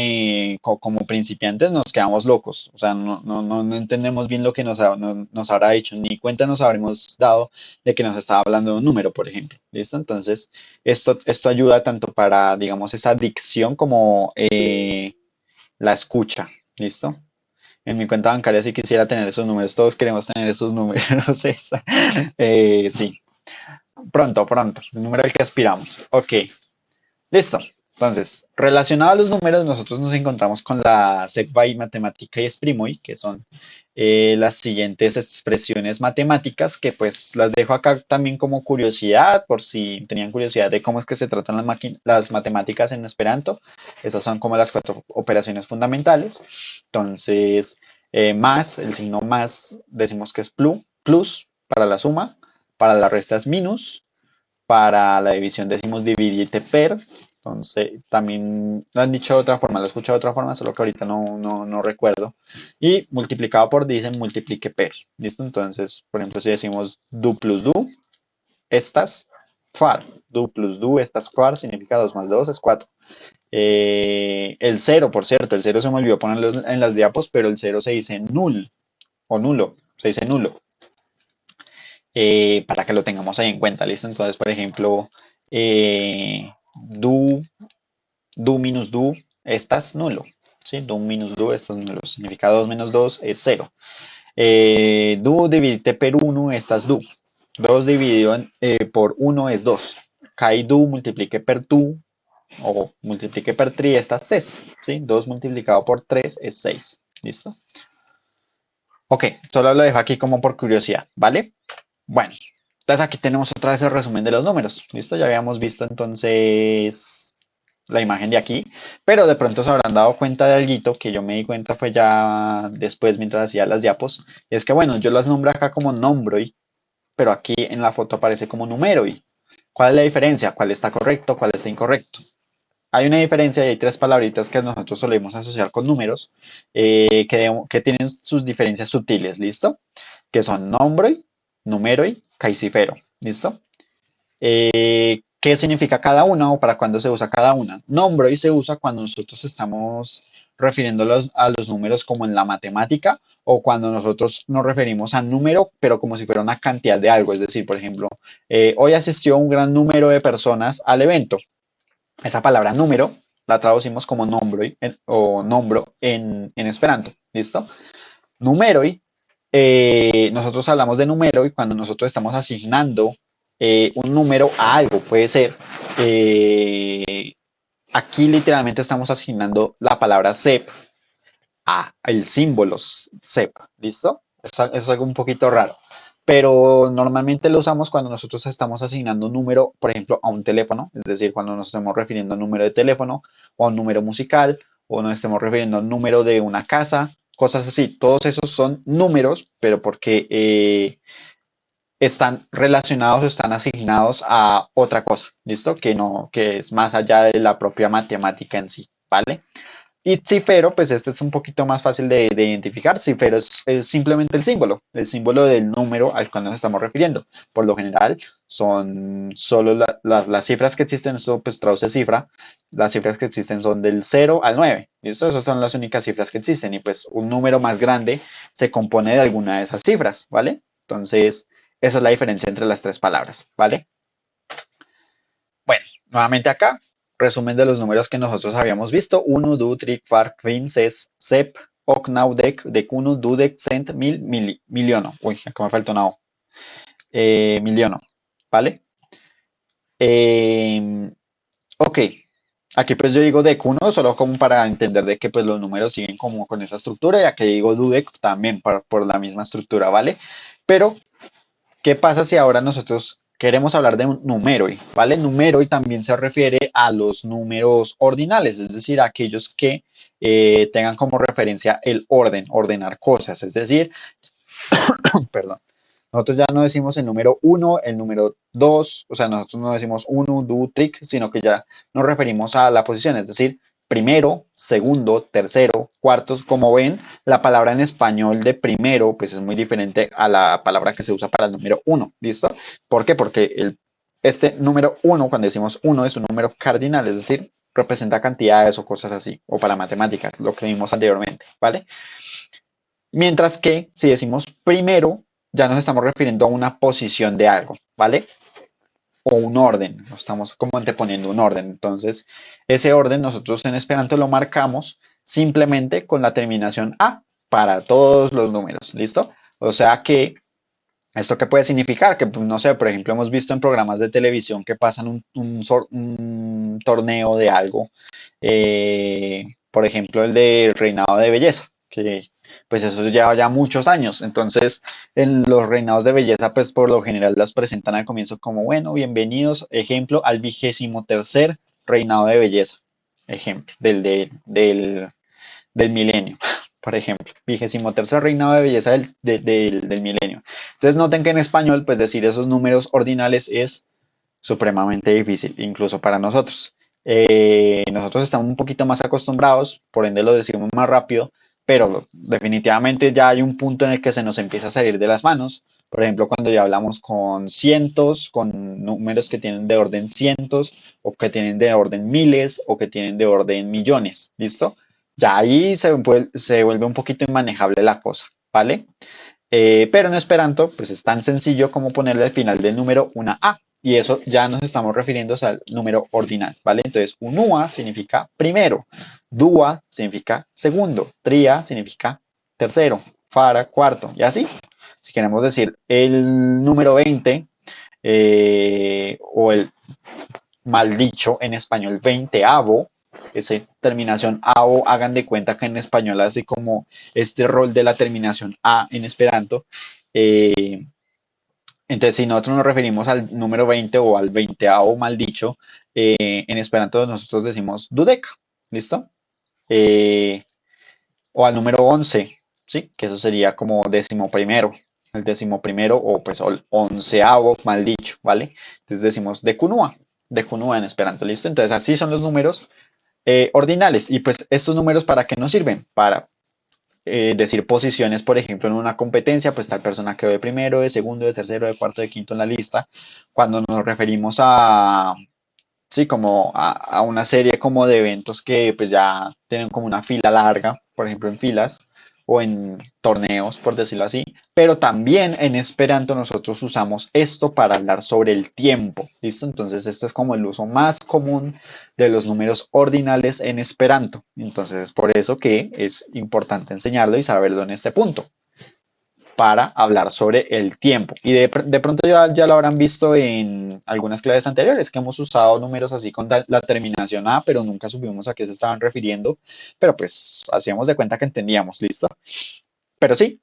como principiantes nos quedamos locos, o sea, no entendemos bien lo que nos habrá dicho, ni cuenta nos habremos dado de que nos estaba hablando de un número, por ejemplo, ¿listo? Entonces, esto ayuda tanto para, digamos, esa dicción como la escucha, ¿listo? En mi cuenta bancaria sí quisiera tener esos números, todos queremos tener esos números, sí, pronto, el número al que aspiramos, ok. Listo. Entonces, relacionado a los números, nosotros nos encontramos con la SECVAI matemática y Sprimoy, que son las siguientes expresiones matemáticas, que pues las dejo acá también como curiosidad, por si tenían curiosidad de cómo es que se tratan las matemáticas en Esperanto. Estas son como las cuatro operaciones fundamentales. Entonces, más, el signo más, decimos que es plus para la suma, para la resta es minus, para la división decimos dividite per. Entonces, también lo han dicho de otra forma, lo he escuchado de otra forma, solo que ahorita no recuerdo. Y multiplicado por dicen multiplique per. ¿Listo? Entonces, por ejemplo, si decimos du plus du, estas far. Du plus du, estas far, significa 2 más 2 es 4. El cero, por cierto, el cero se me olvidó ponerlo en las diapos, pero el cero se dice null o nulo, se dice nulo. Para que lo tengamos ahí en cuenta, ¿listo? Entonces, por ejemplo, do minus do, estas nulo, ¿sí? Do minus do, estas nulo, significa 2 menos 2 es 0. Do dividite per 1, estas do. 2 dividido por 1 es 2. Kai do multiplique per tu o multiplique per 3, estas 6, ¿sí? 2 multiplicado por 3 es 6, ¿listo? Ok, solo lo dejo aquí como por curiosidad, ¿vale? Bueno, entonces aquí tenemos otra vez el resumen de los números. ¿Listo? Ya habíamos visto entonces la imagen de aquí, pero de pronto se habrán dado cuenta de algo que yo me di cuenta fue ya después mientras hacía las diapos. Y es que bueno, yo las nombro acá como nombroi, pero aquí en la foto aparece como numeroi. ¿Cuál es la diferencia? ¿Cuál está correcto? ¿Cuál está incorrecto? Hay una diferencia y hay tres palabritas que nosotros solemos asociar con números que tienen sus diferencias sutiles, ¿listo? Que son nombroi, numeroi, caicifero, ¿listo? ¿Qué significa cada una o para cuándo se usa cada una? Nombroi se usa cuando nosotros estamos refiriéndolos a los números como en la matemática o cuando nosotros nos referimos a número, pero como si fuera una cantidad de algo. Es decir, por ejemplo, hoy asistió un gran número de personas al evento. Esa palabra número la traducimos como nombroi o nombro en Esperanto, ¿listo? Numeroi, nosotros hablamos de número y cuando nosotros estamos asignando un número a algo, puede ser, aquí literalmente estamos asignando la palabra SEP a el símbolo SEP, ¿listo? Es algo un poquito raro, pero normalmente lo usamos cuando nosotros estamos asignando un número, por ejemplo, a un teléfono, es decir, cuando nos estemos refiriendo a un número de teléfono o a un número musical o nos estemos refiriendo a un número de una casa, cosas así. Todos esos son números, pero porque están relacionados o están asignados a otra cosa, ¿listo? Que es más allá de la propia matemática en sí, ¿vale? Y cifero, pues este es un poquito más fácil de identificar. Cifero es simplemente el símbolo del número al cual nos estamos refiriendo. Por lo general, son solo las cifras que existen, esto pues traduce cifra, las cifras que existen son del 0 al 9. ¿Listo? Esas son las únicas cifras que existen y pues un número más grande se compone de alguna de esas cifras, ¿vale? Entonces, esa es la diferencia entre las tres palabras, ¿vale? Bueno, nuevamente acá, resumen de los números que nosotros habíamos visto. 1, du, tric, far, kvin, ses, sep, ok, nau, dec, decunu, dudec, cent, mil, miliono. Uy, acá me faltó una O. Miliono, ¿vale? Ok, aquí pues yo digo decuno solo como para entender de que pues los números siguen como con esa estructura y aquí digo dudec también por la misma estructura, ¿vale? Pero ¿qué pasa si ahora nosotros queremos hablar de un numeroi? ¿Vale? Numeroi también se refiere a los números ordinales, es decir, a aquellos que tengan como referencia el orden, ordenar cosas. Es decir, perdón, nosotros ya no decimos el número 1, el número 2, o sea, nosotros no decimos 1, 2, 3, sino que ya nos referimos a la posición, es decir, primero, segundo, tercero, cuarto. Como ven, la palabra en español de primero pues es muy diferente a la palabra que se usa para el número 1, ¿listo? ¿Por qué? Porque este número 1, cuando decimos 1, es un número cardinal, es decir, representa cantidades o cosas así, o para matemáticas, lo que vimos anteriormente, ¿vale? Mientras que si decimos primero, ya nos estamos refiriendo a una posición de algo, ¿vale? O un orden, nos estamos como anteponiendo un orden. Entonces, ese orden nosotros en Esperanto lo marcamos simplemente con la terminación A para todos los números, ¿listo? O sea que, ¿esto qué puede significar? Que, pues, no sé, por ejemplo, hemos visto en programas de televisión que pasan un torneo de algo, por ejemplo, el de Reinado de Belleza, que pues eso lleva ya muchos años. Entonces, en los reinados de belleza, pues por lo general las presentan al comienzo como, bueno, bienvenidos, ejemplo, al 23º reinado de belleza, ejemplo, del milenio, por ejemplo, 23º reinado de belleza del milenio. Entonces, noten que en español, pues decir esos números ordinales es supremamente difícil, incluso para nosotros. Nosotros estamos un poquito más acostumbrados, por ende lo decimos más rápido, pero definitivamente ya hay un punto en el que se nos empieza a salir de las manos. Por ejemplo, cuando ya hablamos con cientos, con números que tienen de orden cientos, o que tienen de orden miles, o que tienen de orden millones, ¿listo? Ya ahí se vuelve un poquito inmanejable la cosa, ¿vale? Pero en Esperanto, pues es tan sencillo como ponerle al final del número una A. Y eso ya nos estamos refiriendo al número ordinal, ¿vale? Entonces, unua significa primero, dua significa segundo, tria significa tercero, fara, cuarto, y así. Si queremos decir el número 20 o el mal dicho en español veinteavo, esa terminación avo, hagan de cuenta que en español hace como este rol de la terminación a en Esperanto. Eh, entonces, si nosotros nos referimos al número 20 o al veinteavo mal dicho, en Esperanto nosotros decimos dudek, ¿listo? Eh, o al número 11, ¿sí? Que eso sería como décimo primero, el décimo primero o pues el onceavo mal dicho, ¿vale? Entonces decimos decunua en Esperanto, ¿listo? Entonces así son los números ordinales. Y pues estos números, ¿para qué nos sirven? Para decir posiciones, por ejemplo, en una competencia, pues tal persona quedó de primero, de segundo, de tercero, de cuarto, de quinto en la lista. Cuando nos referimos a, sí, como a una serie como de eventos que pues ya tienen como una fila larga, por ejemplo, en filas o en torneos, por decirlo así. Pero también en Esperanto nosotros usamos esto para hablar sobre el tiempo, ¿listo? Entonces, este es como el uso más común de los números ordinales en Esperanto. Entonces, es por eso que es importante enseñarlo y saberlo en este punto, para hablar sobre el tiempo. Y de pronto ya lo habrán visto en algunas clases anteriores, que hemos usado números así con la terminación A, pero nunca supimos a qué se estaban refiriendo, pero pues hacíamos de cuenta que entendíamos, ¿listo? Pero sí,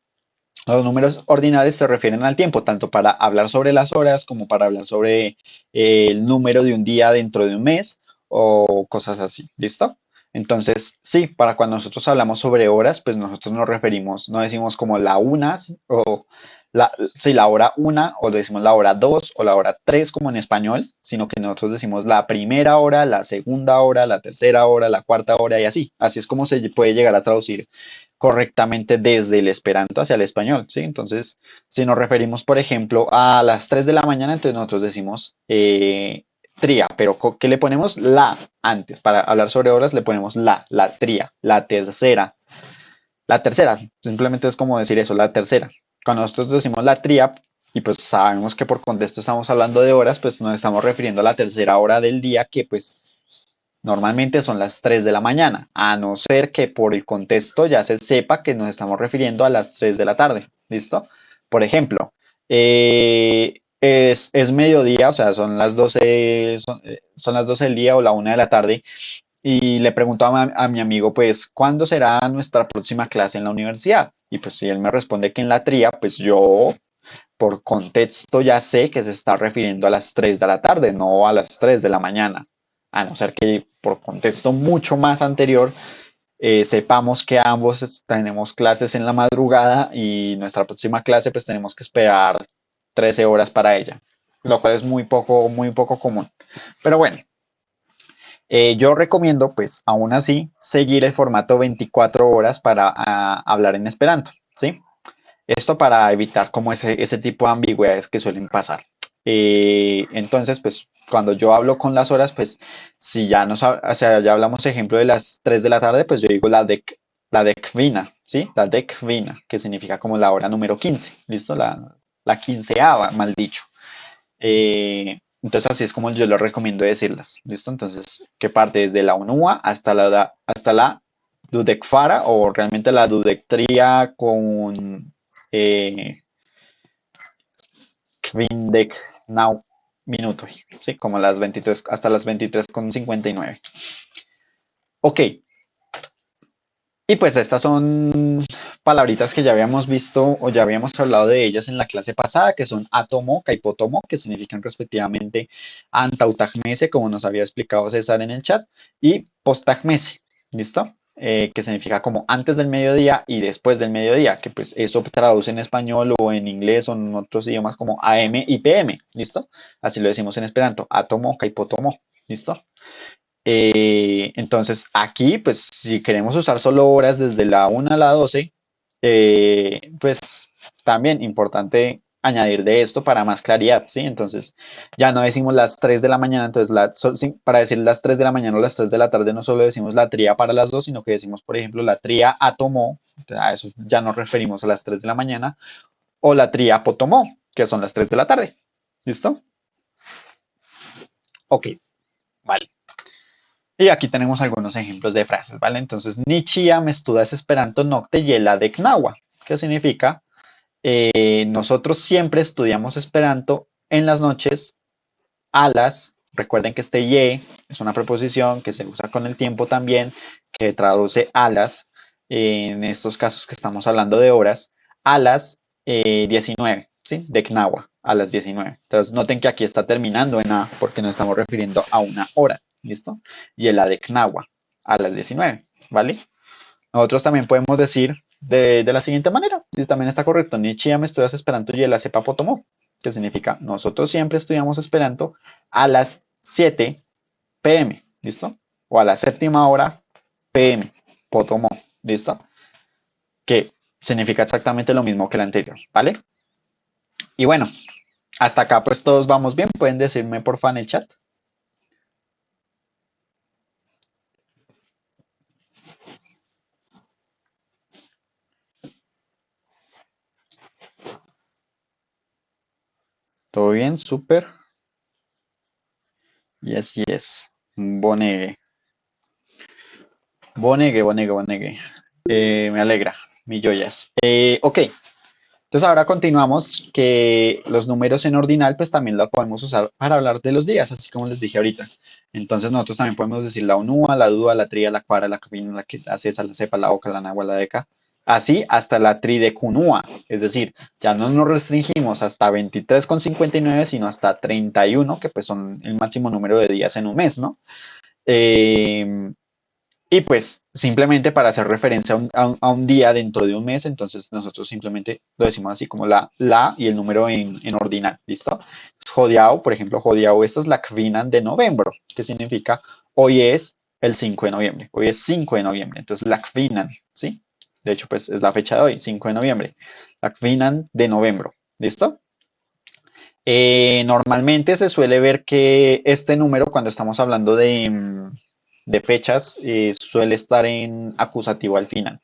los números ordinales se refieren al tiempo, tanto para hablar sobre las horas como para hablar sobre el número de un día dentro de un mes o cosas así, ¿listo? Entonces, sí, para cuando nosotros hablamos sobre horas, pues nosotros nos referimos, no decimos como la una o sí, la hora una, o decimos la hora dos o la hora tres como en español, sino que nosotros decimos la primera hora, la segunda hora, la tercera hora, la cuarta hora y así. Así es como se puede llegar a traducir correctamente desde el esperanto hacia el español, ¿sí? Entonces, si nos referimos, por ejemplo, a las 3 de la mañana, entonces nosotros decimos tria, pero ¿qué le ponemos? La antes. Para hablar sobre horas le ponemos la tria, la tercera, simplemente es como decir eso, la tercera. Cuando nosotros decimos la tria, y pues sabemos que por contexto estamos hablando de horas, pues nos estamos refiriendo a la tercera hora del día, que pues normalmente son las 3 de la mañana, a no ser que por el contexto ya se sepa que nos estamos refiriendo a las 3 de la tarde. ¿Listo? Por ejemplo, es mediodía, o sea, son las 12, son las 12 del día o la 1 de la tarde, y le pregunto a mi amigo, pues, ¿cuándo será nuestra próxima clase en la universidad? Y pues si él me responde que en la tría, pues yo por contexto ya sé que se está refiriendo a las 3 de la tarde, no a las 3 de la mañana, a no ser que por contexto mucho más anterior sepamos que ambos tenemos clases en la madrugada y nuestra próxima clase pues tenemos que esperar 13 horas para ella, lo cual es muy poco común. Pero bueno, yo recomiendo pues aún así seguir el formato 24 horas para hablar en Esperanto, ¿sí? Esto para evitar como ese tipo de ambigüedades que suelen pasar. Entonces, pues cuando yo hablo con las horas, pues si ya o sea, ya hablamos ejemplo de las 3 de la tarde, pues yo digo la decvina, ¿sí? La decvina, que significa como la hora número 15, ¿listo? La quinceava, mal dicho. Entonces así es como yo lo recomiendo decirlas, ¿listo? Entonces, que parte desde la unua hasta la dudecfara o realmente la dudectría con Kvindec Now minuto, ¿sí? Como las 23, hasta las 23:59. Ok, y pues estas son palabritas que ya habíamos visto o ya habíamos hablado de ellas en la clase pasada, que son átomo, caipotomo, que significan respectivamente antautagmese, como nos había explicado César en el chat, y postagmese, ¿listo? Que significa como antes del mediodía y después del mediodía, que pues eso traduce en español o en inglés o en otros idiomas como AM y PM, ¿listo? Así lo decimos en esperanto, átomo, caipotomo, ¿listo? Entonces, aquí, pues, si queremos usar solo horas desde la 1 a la 12, pues también importante añadir de esto para más claridad, ¿sí? Entonces, ya no decimos las 3 de la mañana, entonces, sí, para decir las 3 de la mañana o las 3 de la tarde, no solo decimos la tría para las dos, sino que decimos, por ejemplo, la tría atomó, a eso ya nos referimos a las 3 de la mañana, o la tría apotomó, que son las 3 de la tarde. ¿Listo? Ok, vale. Y aquí tenemos algunos ejemplos de frases, ¿vale? Entonces, ni ĉiam studas Esperanto nokte je la deknaŭa, que significa nosotros siempre estudiamos Esperanto en las noches a las, recuerden que este ye es una preposición que se usa con el tiempo también, que traduce a las, en estos casos que estamos hablando de horas, a las 19, ¿sí? Deknawa, a las 19. Entonces noten que aquí está terminando en a porque nos estamos refiriendo a una hora, ¿listo? Y el a Deknawa, a las 19, ¿vale? Nosotros también podemos decir de la siguiente manera, y también está correcto, ni ĉiam estudias Esperanto je la sepa potomo, que significa nosotros siempre estudiamos Esperanto a las 7 pm, ¿listo? O a la séptima hora pm, potomo, ¿listo? Que significa exactamente lo mismo que el anterior, ¿vale? Y bueno, hasta acá pues todos vamos bien, pueden decirme porfa en el chat. ¿Todo bien? Súper. Yes, yes. Bonegue. Bonegue. Me alegra, mi joyas. Ok, entonces ahora continuamos que los números en ordinal pues también los podemos usar para hablar de los días, así como les dije ahorita. Entonces nosotros también podemos decir la unúa, la dúa, la tría, la cuara, la quina, la cesa, la cepa, la oca, la nahua, la deca. Así hasta la tridecunúa, es decir, ya no nos restringimos hasta 23,59, sino hasta 31, que pues son el máximo número de días en un mes, ¿no? Y pues simplemente para hacer referencia a un día dentro de un mes, entonces nosotros simplemente lo decimos así como la y el número en ordinal, ¿listo? Jodiao, por ejemplo, jodiao, esta es la kvinan de noviembre, que significa hoy es el 5 de noviembre, hoy es 5 de noviembre, entonces la kvinan, ¿sí? De hecho, pues es la fecha de hoy, 5 de noviembre, la kvinan de noviembre, ¿listo? Normalmente se suele ver que este número, cuando estamos hablando de fechas, suele estar en acusativo al final.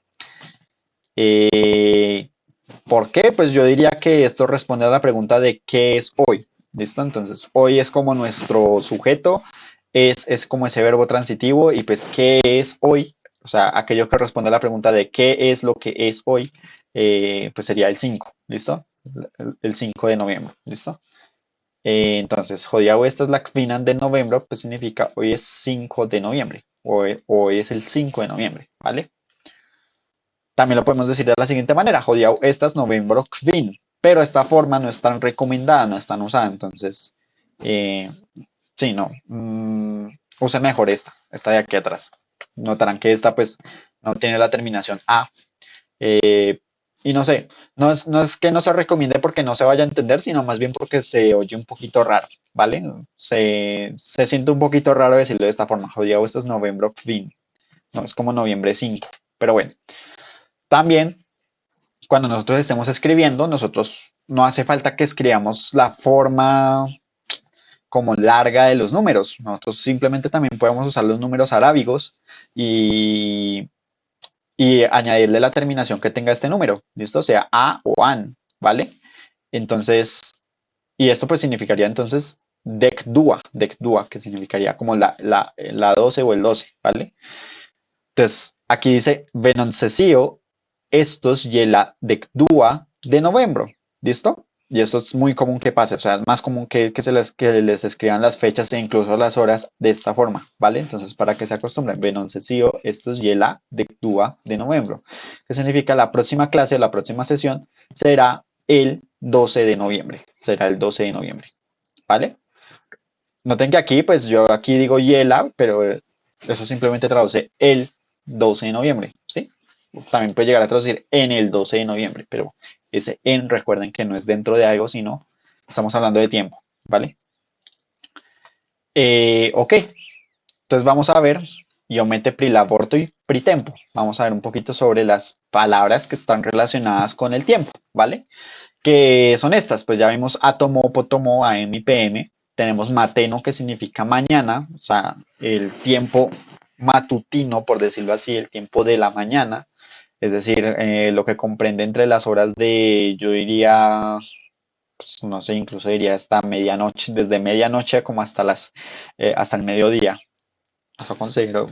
¿Por qué? Pues yo diría que esto responde a la pregunta de qué es hoy. ¿Listo? Entonces, hoy es como nuestro sujeto, es como ese verbo transitivo y pues qué es hoy, o sea, aquello que responde a la pregunta de qué es lo que es hoy, pues sería el 5, ¿listo? El 5 de noviembre, ¿listo? Entonces, jodiao, esta es la kvinan de noviembre, pues significa hoy es 5 de noviembre, hoy es el 5 de noviembre, ¿vale? También lo podemos decir de la siguiente manera, jodiao, esta es noviembre kvin, pero esta forma no es tan recomendada, no es tan usada, entonces, eh, sí, no, use mejor esta de aquí atrás. Notarán que esta pues no tiene la terminación A. Y no sé, no es que no se recomiende porque no se vaya a entender, sino más bien porque se oye un poquito raro, ¿vale? Se siente un poquito raro decirlo de esta forma. Jodido, esto es noviembre fin. No, es como noviembre 5. Pero bueno, también cuando nosotros estemos escribiendo, nosotros no hace falta que escribamos la forma como larga de los números. Nosotros simplemente también podemos usar los números arábigos y, y añadirle la terminación que tenga este número, ¿listo? Sea a o an, ¿vale? Entonces, y esto pues significaría entonces Dekdua, que significaría como la 12 o el 12, ¿vale? Entonces, aquí dice Venoncesio, estos y la Dekdua de noviembre, ¿listo? Y esto es muy común que pase, o sea, es más común que les escriban las fechas e incluso las horas de esta forma, ¿vale? Entonces, para que se acostumbren, Venoncesio, estos y la Dekdua de noviembre, que significa la próxima clase o la próxima sesión será el 12 de noviembre, será el 12 de noviembre, ¿vale? Noten que aquí, pues yo aquí digo Yela, pero eso simplemente traduce el 12 de noviembre, ¿sí? También puede llegar a traducir en el 12 de noviembre, pero ese en, recuerden que no es dentro de algo, sino estamos hablando de tiempo, ¿vale? Ok, entonces vamos a ver yo mete prilaborto y pritempo. Vamos a ver un poquito sobre las palabras que están relacionadas con el tiempo, ¿vale? Que son estas, pues ya vimos átomo, potomo, AM y PM. Tenemos mateno, que significa mañana, o sea, el tiempo matutino, por decirlo así, el tiempo de la mañana, es decir, lo que comprende entre las horas de, yo diría, pues, no sé, incluso diría hasta medianoche, desde medianoche como hasta el mediodía.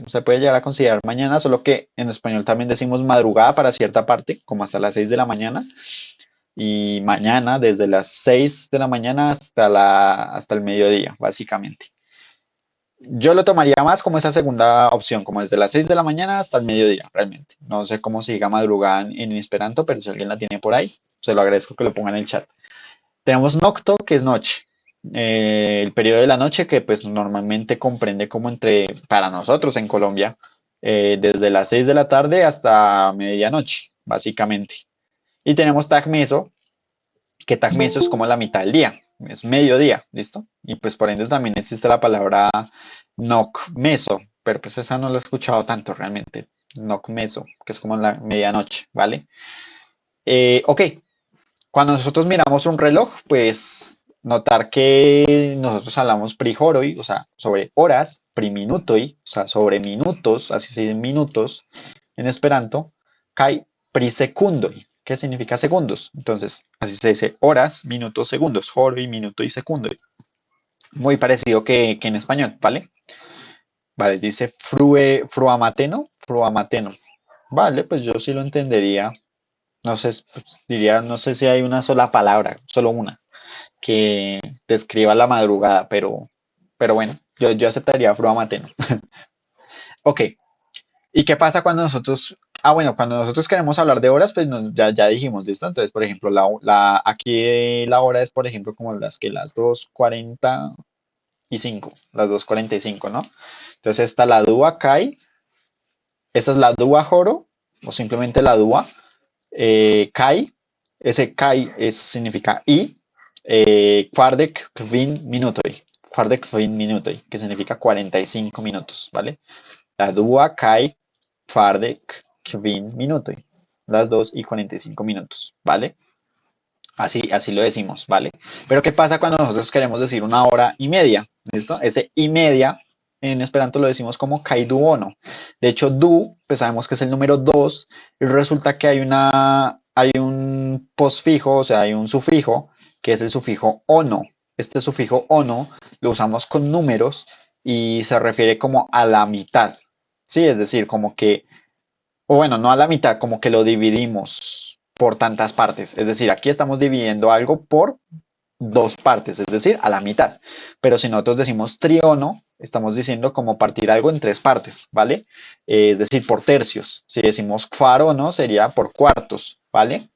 Se puede llegar a considerar mañana, solo que en español también decimos madrugada para cierta parte, como hasta las 6 de la mañana y mañana desde las 6 de la mañana hasta el mediodía, básicamente. Yo lo tomaría más como esa segunda opción, como desde las 6 de la mañana hasta el mediodía, realmente. No sé cómo se diga madrugada en Esperanto, pero si alguien la tiene por ahí, se lo agradezco que lo ponga en el chat. Tenemos nocto, que es noche. El periodo de la noche que pues normalmente comprende como para nosotros en Colombia, desde las 6 de la tarde hasta medianoche, básicamente. Y tenemos tagmeso, que tagmeso es como la mitad del día, es mediodía, ¿listo? Y pues por ende también existe la palabra nocmeso, pero pues esa no la he escuchado tanto realmente, nocmeso, que es como la medianoche, ¿vale? Ok, cuando nosotros miramos un reloj, pues notar que nosotros hablamos pri-horoi, o sea, sobre horas, pri-minutoi, o sea, sobre minutos, así se dicen minutos en Esperanto, kai pri-sekundoi, que significa segundos. Entonces, así se dice horas, minutos, segundos, horoi, minuto y secundoi. Muy parecido que en español, ¿vale? Vale, dice fruamateno, fruamateno. Vale, pues yo sí lo entendería. No sé, pues, diría, no sé si hay una sola palabra, solo una, que describa la madrugada, pero bueno, yo aceptaría fruamateno. Ok, ¿y qué pasa cuando nosotros, bueno, cuando nosotros queremos hablar de horas, pues ya dijimos, ¿listo? Entonces, por ejemplo, aquí la hora es, por ejemplo, como las 2:45, las 2:45, ¿no? Entonces está la dúa kai, esa es la dúa joro, o simplemente la dúa kai, ese kai significa y, kvardek kvin minutoi, kvardek kvin minutoi, que significa 45 minutos, ¿vale? La dúa kai kvardek kvin minutoi, las 2:45 minutos, ¿vale? Así lo decimos, ¿vale? Pero ¿qué pasa cuando nosotros queremos decir 1 hora y media? ¿Listo? Ese y media en Esperanto lo decimos como kaiduono. De hecho, du, pues sabemos que es el número 2 y resulta que hay un posfijo, o sea, hay un sufijo, que es el sufijo ono. Este sufijo ono lo usamos con números y se refiere como a la mitad, ¿sí? Es decir, como que o bueno, no a la mitad, como que lo dividimos por tantas partes. Es decir, aquí estamos dividiendo algo por dos partes, es decir, a la mitad. Pero si nosotros decimos triono, estamos diciendo como partir algo en tres partes, ¿vale? Es decir, por tercios. Si decimos cuarono, sería por cuartos, ¿vale?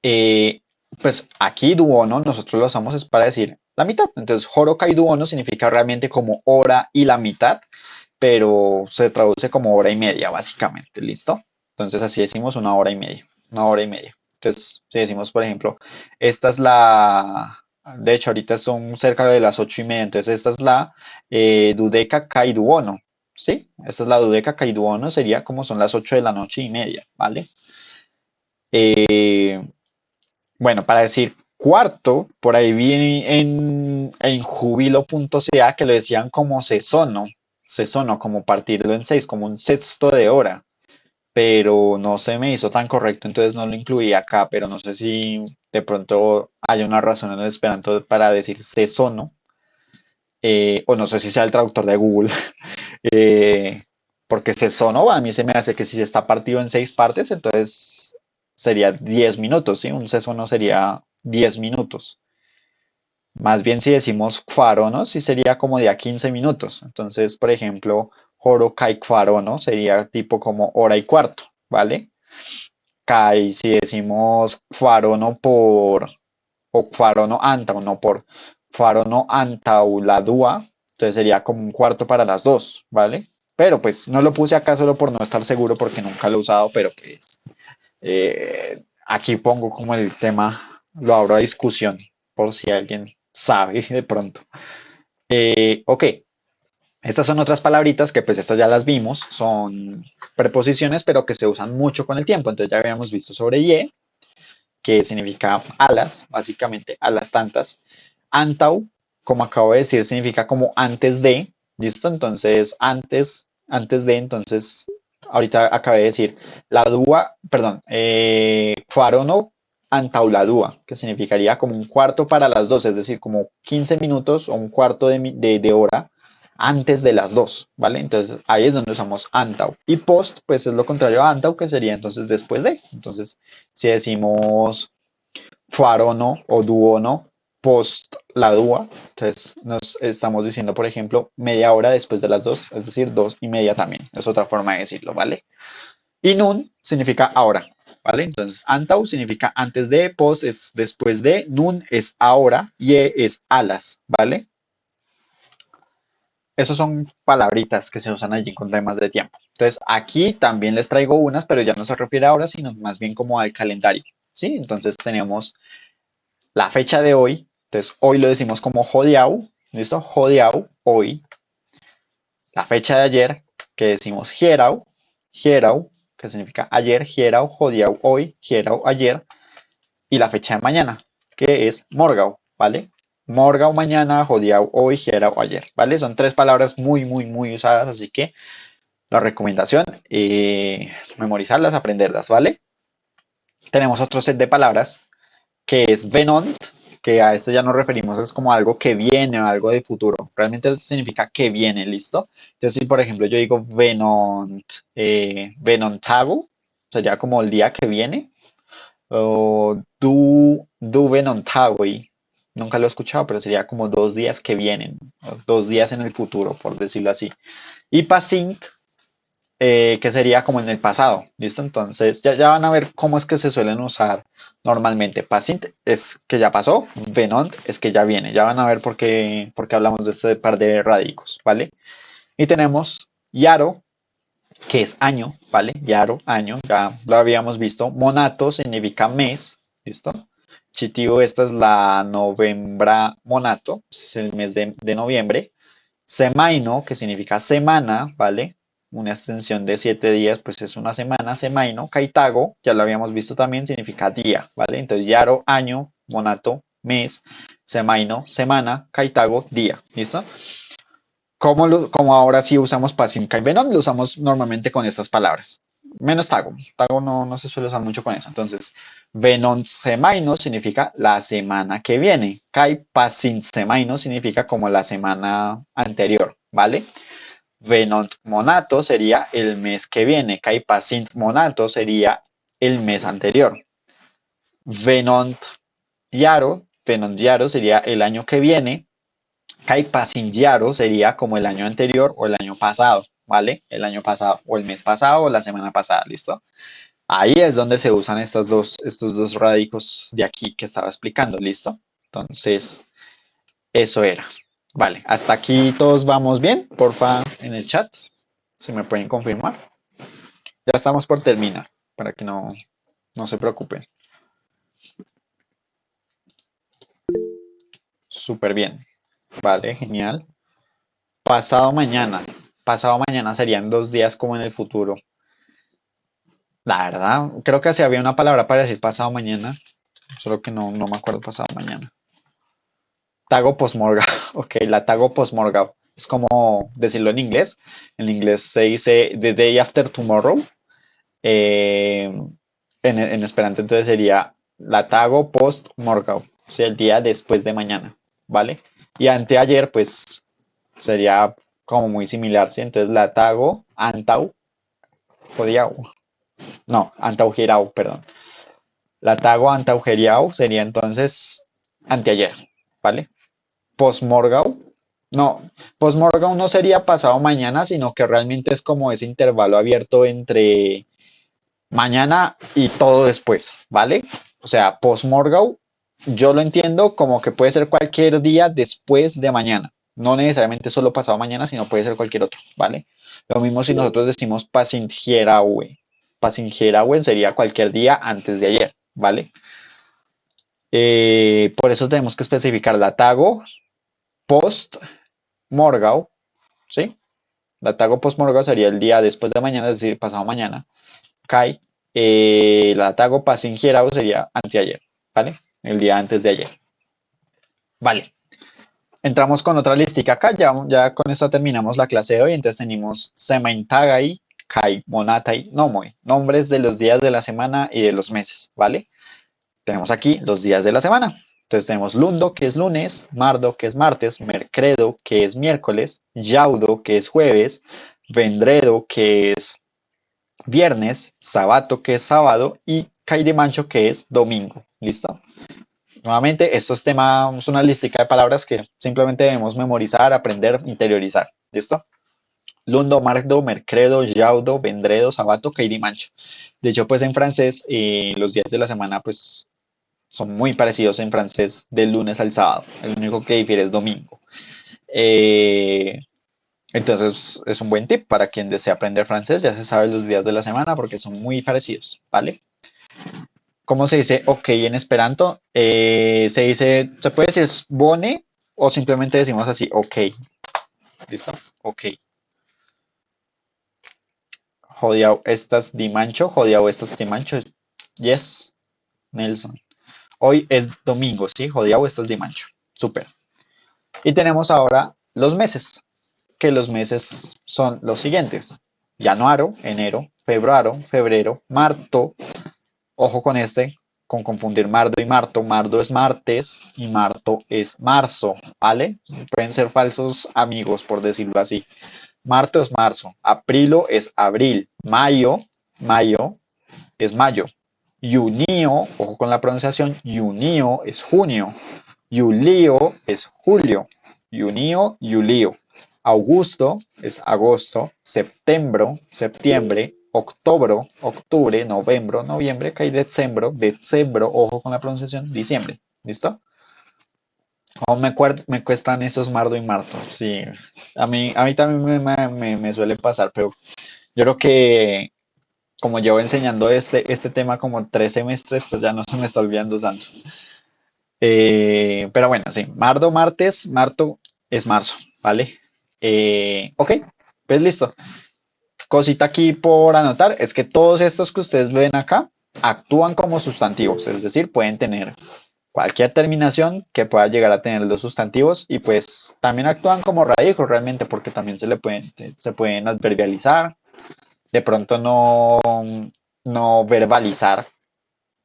Eh, pues aquí duono nosotros lo usamos es para decir la mitad. Entonces, horokai duono significa realmente como hora y la mitad. pero se traduce como hora y media, básicamente, ¿listo? Entonces así decimos una hora y media, una hora y media. Entonces, si decimos, por ejemplo, esta es la, de hecho, ahorita son cerca de las 8:30, entonces esta es la Dudeca Kaiduono, ¿sí? Esta es la Dudeca Kaiduono, sería como son las 8:30, ¿vale? Eh, bueno, para decir cuarto, por ahí vi en jubilo.ca que lo decían como sesono, como partirlo en seis, como un sexto de hora, pero no se me hizo tan correcto, entonces no lo incluí acá, pero no sé si de pronto hay una razón en el Esperanto para decir sesono, o no sé si sea el traductor de Google, eh, porque sesono a mí se me hace que si está partido en seis partes, entonces sería 10 minutos, ¿sí? Un sesono sería 10 minutos. Más bien si decimos farono, sí sería como de a 15 minutos. Entonces, por ejemplo, horo kai farono sería tipo como hora y cuarto, ¿vale? Kai, si decimos farono o farono antau, no por farono antau la dúa, entonces sería como un cuarto para las dos, ¿vale? Pero pues no lo puse acá solo por no estar seguro porque nunca lo he usado, pero pues aquí pongo como el tema, lo abro a discusión por si alguien sabe de pronto. Ok, estas son otras palabritas que pues estas ya las vimos, son preposiciones pero que se usan mucho con el tiempo. Entonces ya habíamos visto sobre ye, que significa alas, básicamente alas tantas. Antau, como acabo de decir, significa como antes de, ¿listo? Entonces antes de, entonces ahorita acabé de decir la dúa, perdón, farono antau la dúa, que significaría como un cuarto para las dos, es decir, como 15 minutos o un cuarto de hora antes de las dos, ¿vale? Entonces ahí es donde usamos antau. Y post, pues es lo contrario a antau, que sería entonces después de. Entonces, si decimos farono o duono post la dúa, entonces nos estamos diciendo, por ejemplo, media hora después de las dos, es decir, 2:30 también, es otra forma de decirlo, ¿vale? Y nun significa ahora, ¿vale? Entonces, antau significa antes de, post es después de, nun es ahora, ye es alas, ¿vale? Esos son palabritas que se usan allí con temas de tiempo. Entonces, aquí también les traigo unas, pero ya no se refiere a ahora, sino más bien como al calendario, ¿sí? Entonces tenemos la fecha de hoy, entonces hoy lo decimos como jodiau, ¿listo? Jodiau, hoy. La fecha de ayer, que decimos hierau, que significa ayer, hierau, jodiau, hoy, hierau, ayer. Y la fecha de mañana, que es morgau, ¿vale? Morgau mañana, jodiau hoy, hierau ayer, ¿vale? Son tres palabras muy, muy, muy usadas, así que la recomendación, memorizarlas, aprenderlas, ¿vale? Tenemos otro set de palabras que es venont, que a este ya nos referimos, es como algo que viene, algo de futuro. Realmente significa que viene, ¿listo? Entonces, si por ejemplo yo digo venont, venontago, sería como el día que viene, o du venontagui, nunca lo he escuchado, pero sería como 2 días que vienen, o 2 días en el futuro, por decirlo así. Y pasint, que sería como en el pasado, ¿listo? Entonces ya van a ver cómo es que se suelen usar normalmente. Pasint es que ya pasó, venont es que ya viene. Ya van a ver por qué hablamos de este par de rádicos, ¿vale? Y tenemos yaro, que es año, ¿vale? Yaro, año, ya lo habíamos visto. Monato significa mes, ¿listo? Chitivo, esta es la novembra monato, es el mes de noviembre. Semaino, que significa semana, ¿vale? Una extensión de 7 días, pues es una semana. Semaino, Caitago, ya lo habíamos visto también, significa día, ¿vale? Entonces, Yaro, año, Monato, mes, Semaino, semana, Caitago, día, ¿listo? Como ahora sí usamos Pasinca y Venom, lo usamos normalmente con estas palabras. Menos Tago. Tago no se suele usar mucho con eso. Entonces, Venon Semaino significa la semana que viene. Kai Pasin Semaino significa como la semana anterior, ¿vale? Venont Monato sería el mes que viene. Kai Pasint Monato sería el mes anterior. Venont Yaro sería el año que viene. Kai Pasingiaro sería como el año anterior o el año pasado, ¿vale? El año pasado, o el mes pasado, o la semana pasada, ¿listo? Ahí es donde se usan estos dos rádicos de aquí que estaba explicando, ¿listo? Entonces, eso era. Vale, hasta aquí todos vamos bien. Porfa, en el chat, si me pueden confirmar. Ya estamos por terminar, para que no se preocupen. Súper bien. Vale, genial. Pasado mañana. Pasado mañana serían 2 días como en el futuro. La verdad, creo que así había una palabra para decir pasado mañana, solo que no me acuerdo pasado mañana. Tago postmorgao. Ok, la tago postmorgao. Es como decirlo en inglés. En inglés se dice the day after tomorrow. Eh, en esperanto entonces sería la tago postmorgao. O sea, el día después de mañana. ¿Vale? Y anteayer, pues sería como muy similar, ¿sí? Entonces la tago antau jodiau. No, antaujerau, perdón. La tago antaujerau sería entonces anteayer, ¿vale? Postmorgau, no, postmorgau no sería pasado mañana, sino que realmente es como ese intervalo abierto entre mañana y todo después, ¿vale? O sea, postmorgau, yo lo entiendo como que puede ser cualquier día después de mañana. No necesariamente solo pasado mañana, sino puede ser cualquier otro, ¿vale? Lo mismo si nosotros decimos pasingeraue. Pasingeraue sería cualquier día antes de ayer, ¿vale? Por eso tenemos que especificar la tago post morgau, ¿sí? La tago post morgau sería el día después de mañana, es decir, pasado mañana. Kai, la tago pasingierau sería anteayer, ¿vale? El día antes de ayer. Vale. Entramos con otra listica acá, ya con esta terminamos la clase de hoy, entonces tenemos semaintagai, kai, monatai, nomoi, nombres de los días de la semana y de los meses, ¿vale? Tenemos aquí los días de la semana. Entonces tenemos lundo, que es lunes, mardo, que es martes, mercredo, que es miércoles, yaudo, que es jueves, vendredo, que es viernes, sabato, que es sábado, y caidemancho, que es domingo. ¿Listo? Nuevamente, esto es una listica de palabras que simplemente debemos memorizar, aprender, interiorizar. ¿Listo? Lundo, mardo, mercredo, yaudo, vendredo, sabato, caidimancho. De hecho, pues en francés, los días de la semana, pues son muy parecidos en francés del lunes al sábado. El único que difiere es domingo. Eh, entonces es un buen tip para quien desea aprender francés. Ya se sabe los días de la semana porque son muy parecidos, ¿vale? ¿Cómo se dice ok en Esperanto? Se puede decir bone o simplemente decimos así, ok. ¿Listo? Ok. Jodiao estas dimancho, jodiao estas dimancho. Yes, Nelson. Hoy es domingo, ¿sí? Jodiao estas dimancho. Súper. Y tenemos ahora los meses, que los meses son los siguientes. Januaro, enero, febrero, febrero, marzo. Ojo con con confundir mardo y marto. Mardo es martes y marto es marzo, ¿vale? Pueden ser falsos amigos, por decirlo así. Marto es marzo, aprilo es abril, mayo es mayo. Junio, ojo con la pronunciación, junio es junio. Julio es julio. Junio, julio. Augusto es agosto. Septiembre. Octubre, noviembre, que hay diciembre, ojo con la pronunciación, diciembre. ¿Listo? Aún me cuestan esos mardo y marto. Sí, a mí también me suele pasar, pero yo creo que como llevo enseñando este tema como 3 semestres, pues ya no se me está olvidando tanto. Pero bueno, sí, marto es marzo, ¿vale? Ok, pues listo. Cosita aquí por anotar es que todos estos que ustedes ven acá actúan como sustantivos, es decir, pueden tener cualquier terminación que pueda llegar a tener los sustantivos y pues también actúan como radicos realmente porque también se pueden adverbializar, de pronto no verbalizar.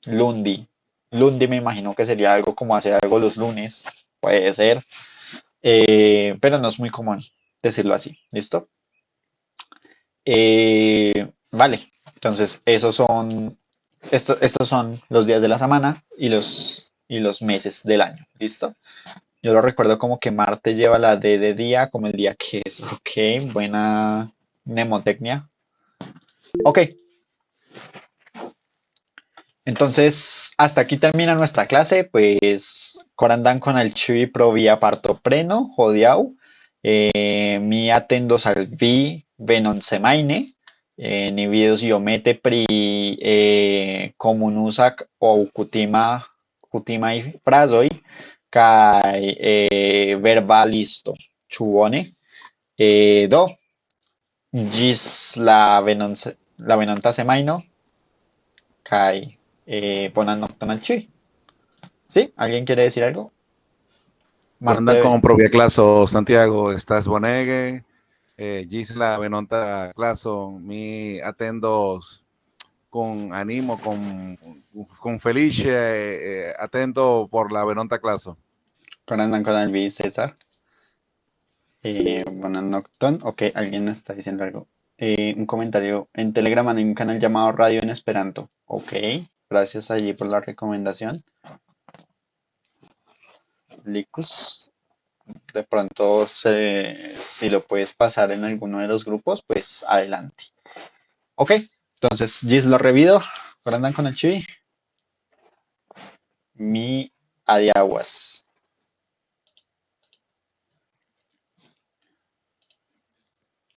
Lundi. Lundi me imagino que sería algo como hacer algo los lunes. Puede ser. Pero no es muy común decirlo así. ¿Listo? Vale. Entonces, estos son los días de la semana y los meses del año. ¿Listo? Yo lo recuerdo como que Marte lleva la D de día como el día que es. Ok, buena mnemotecnia. Ok, Entonces, hasta aquí termina nuestra clase, pues corandan con el chivi provia partopreno, jodiau, mi atendo salvi venon semaine, ni videos iomete pri comunusac o cutima y frazoi, kai verbalisto, chubone, do, gis la venonta semaino, kai bonan nocton al chivi. ¿Sí? ¿Alguien quiere decir algo? Andan Marte, con propia clase, Santiago, estás Bonegue, Gisla Benonta claso, mi atendos con ánimo, con felice, atento por la Benonta clase. corandan con el César. Bonan nocton. Ok, alguien está diciendo algo. Un comentario. En Telegram hay un canal llamado Radio en Esperanto. Ok, gracias allí por la recomendación. Licus, de pronto si lo puedes pasar en alguno de los grupos, pues adelante. Ok, entonces Gis lo revido. Corandan con el chivi. Mi adiaguas.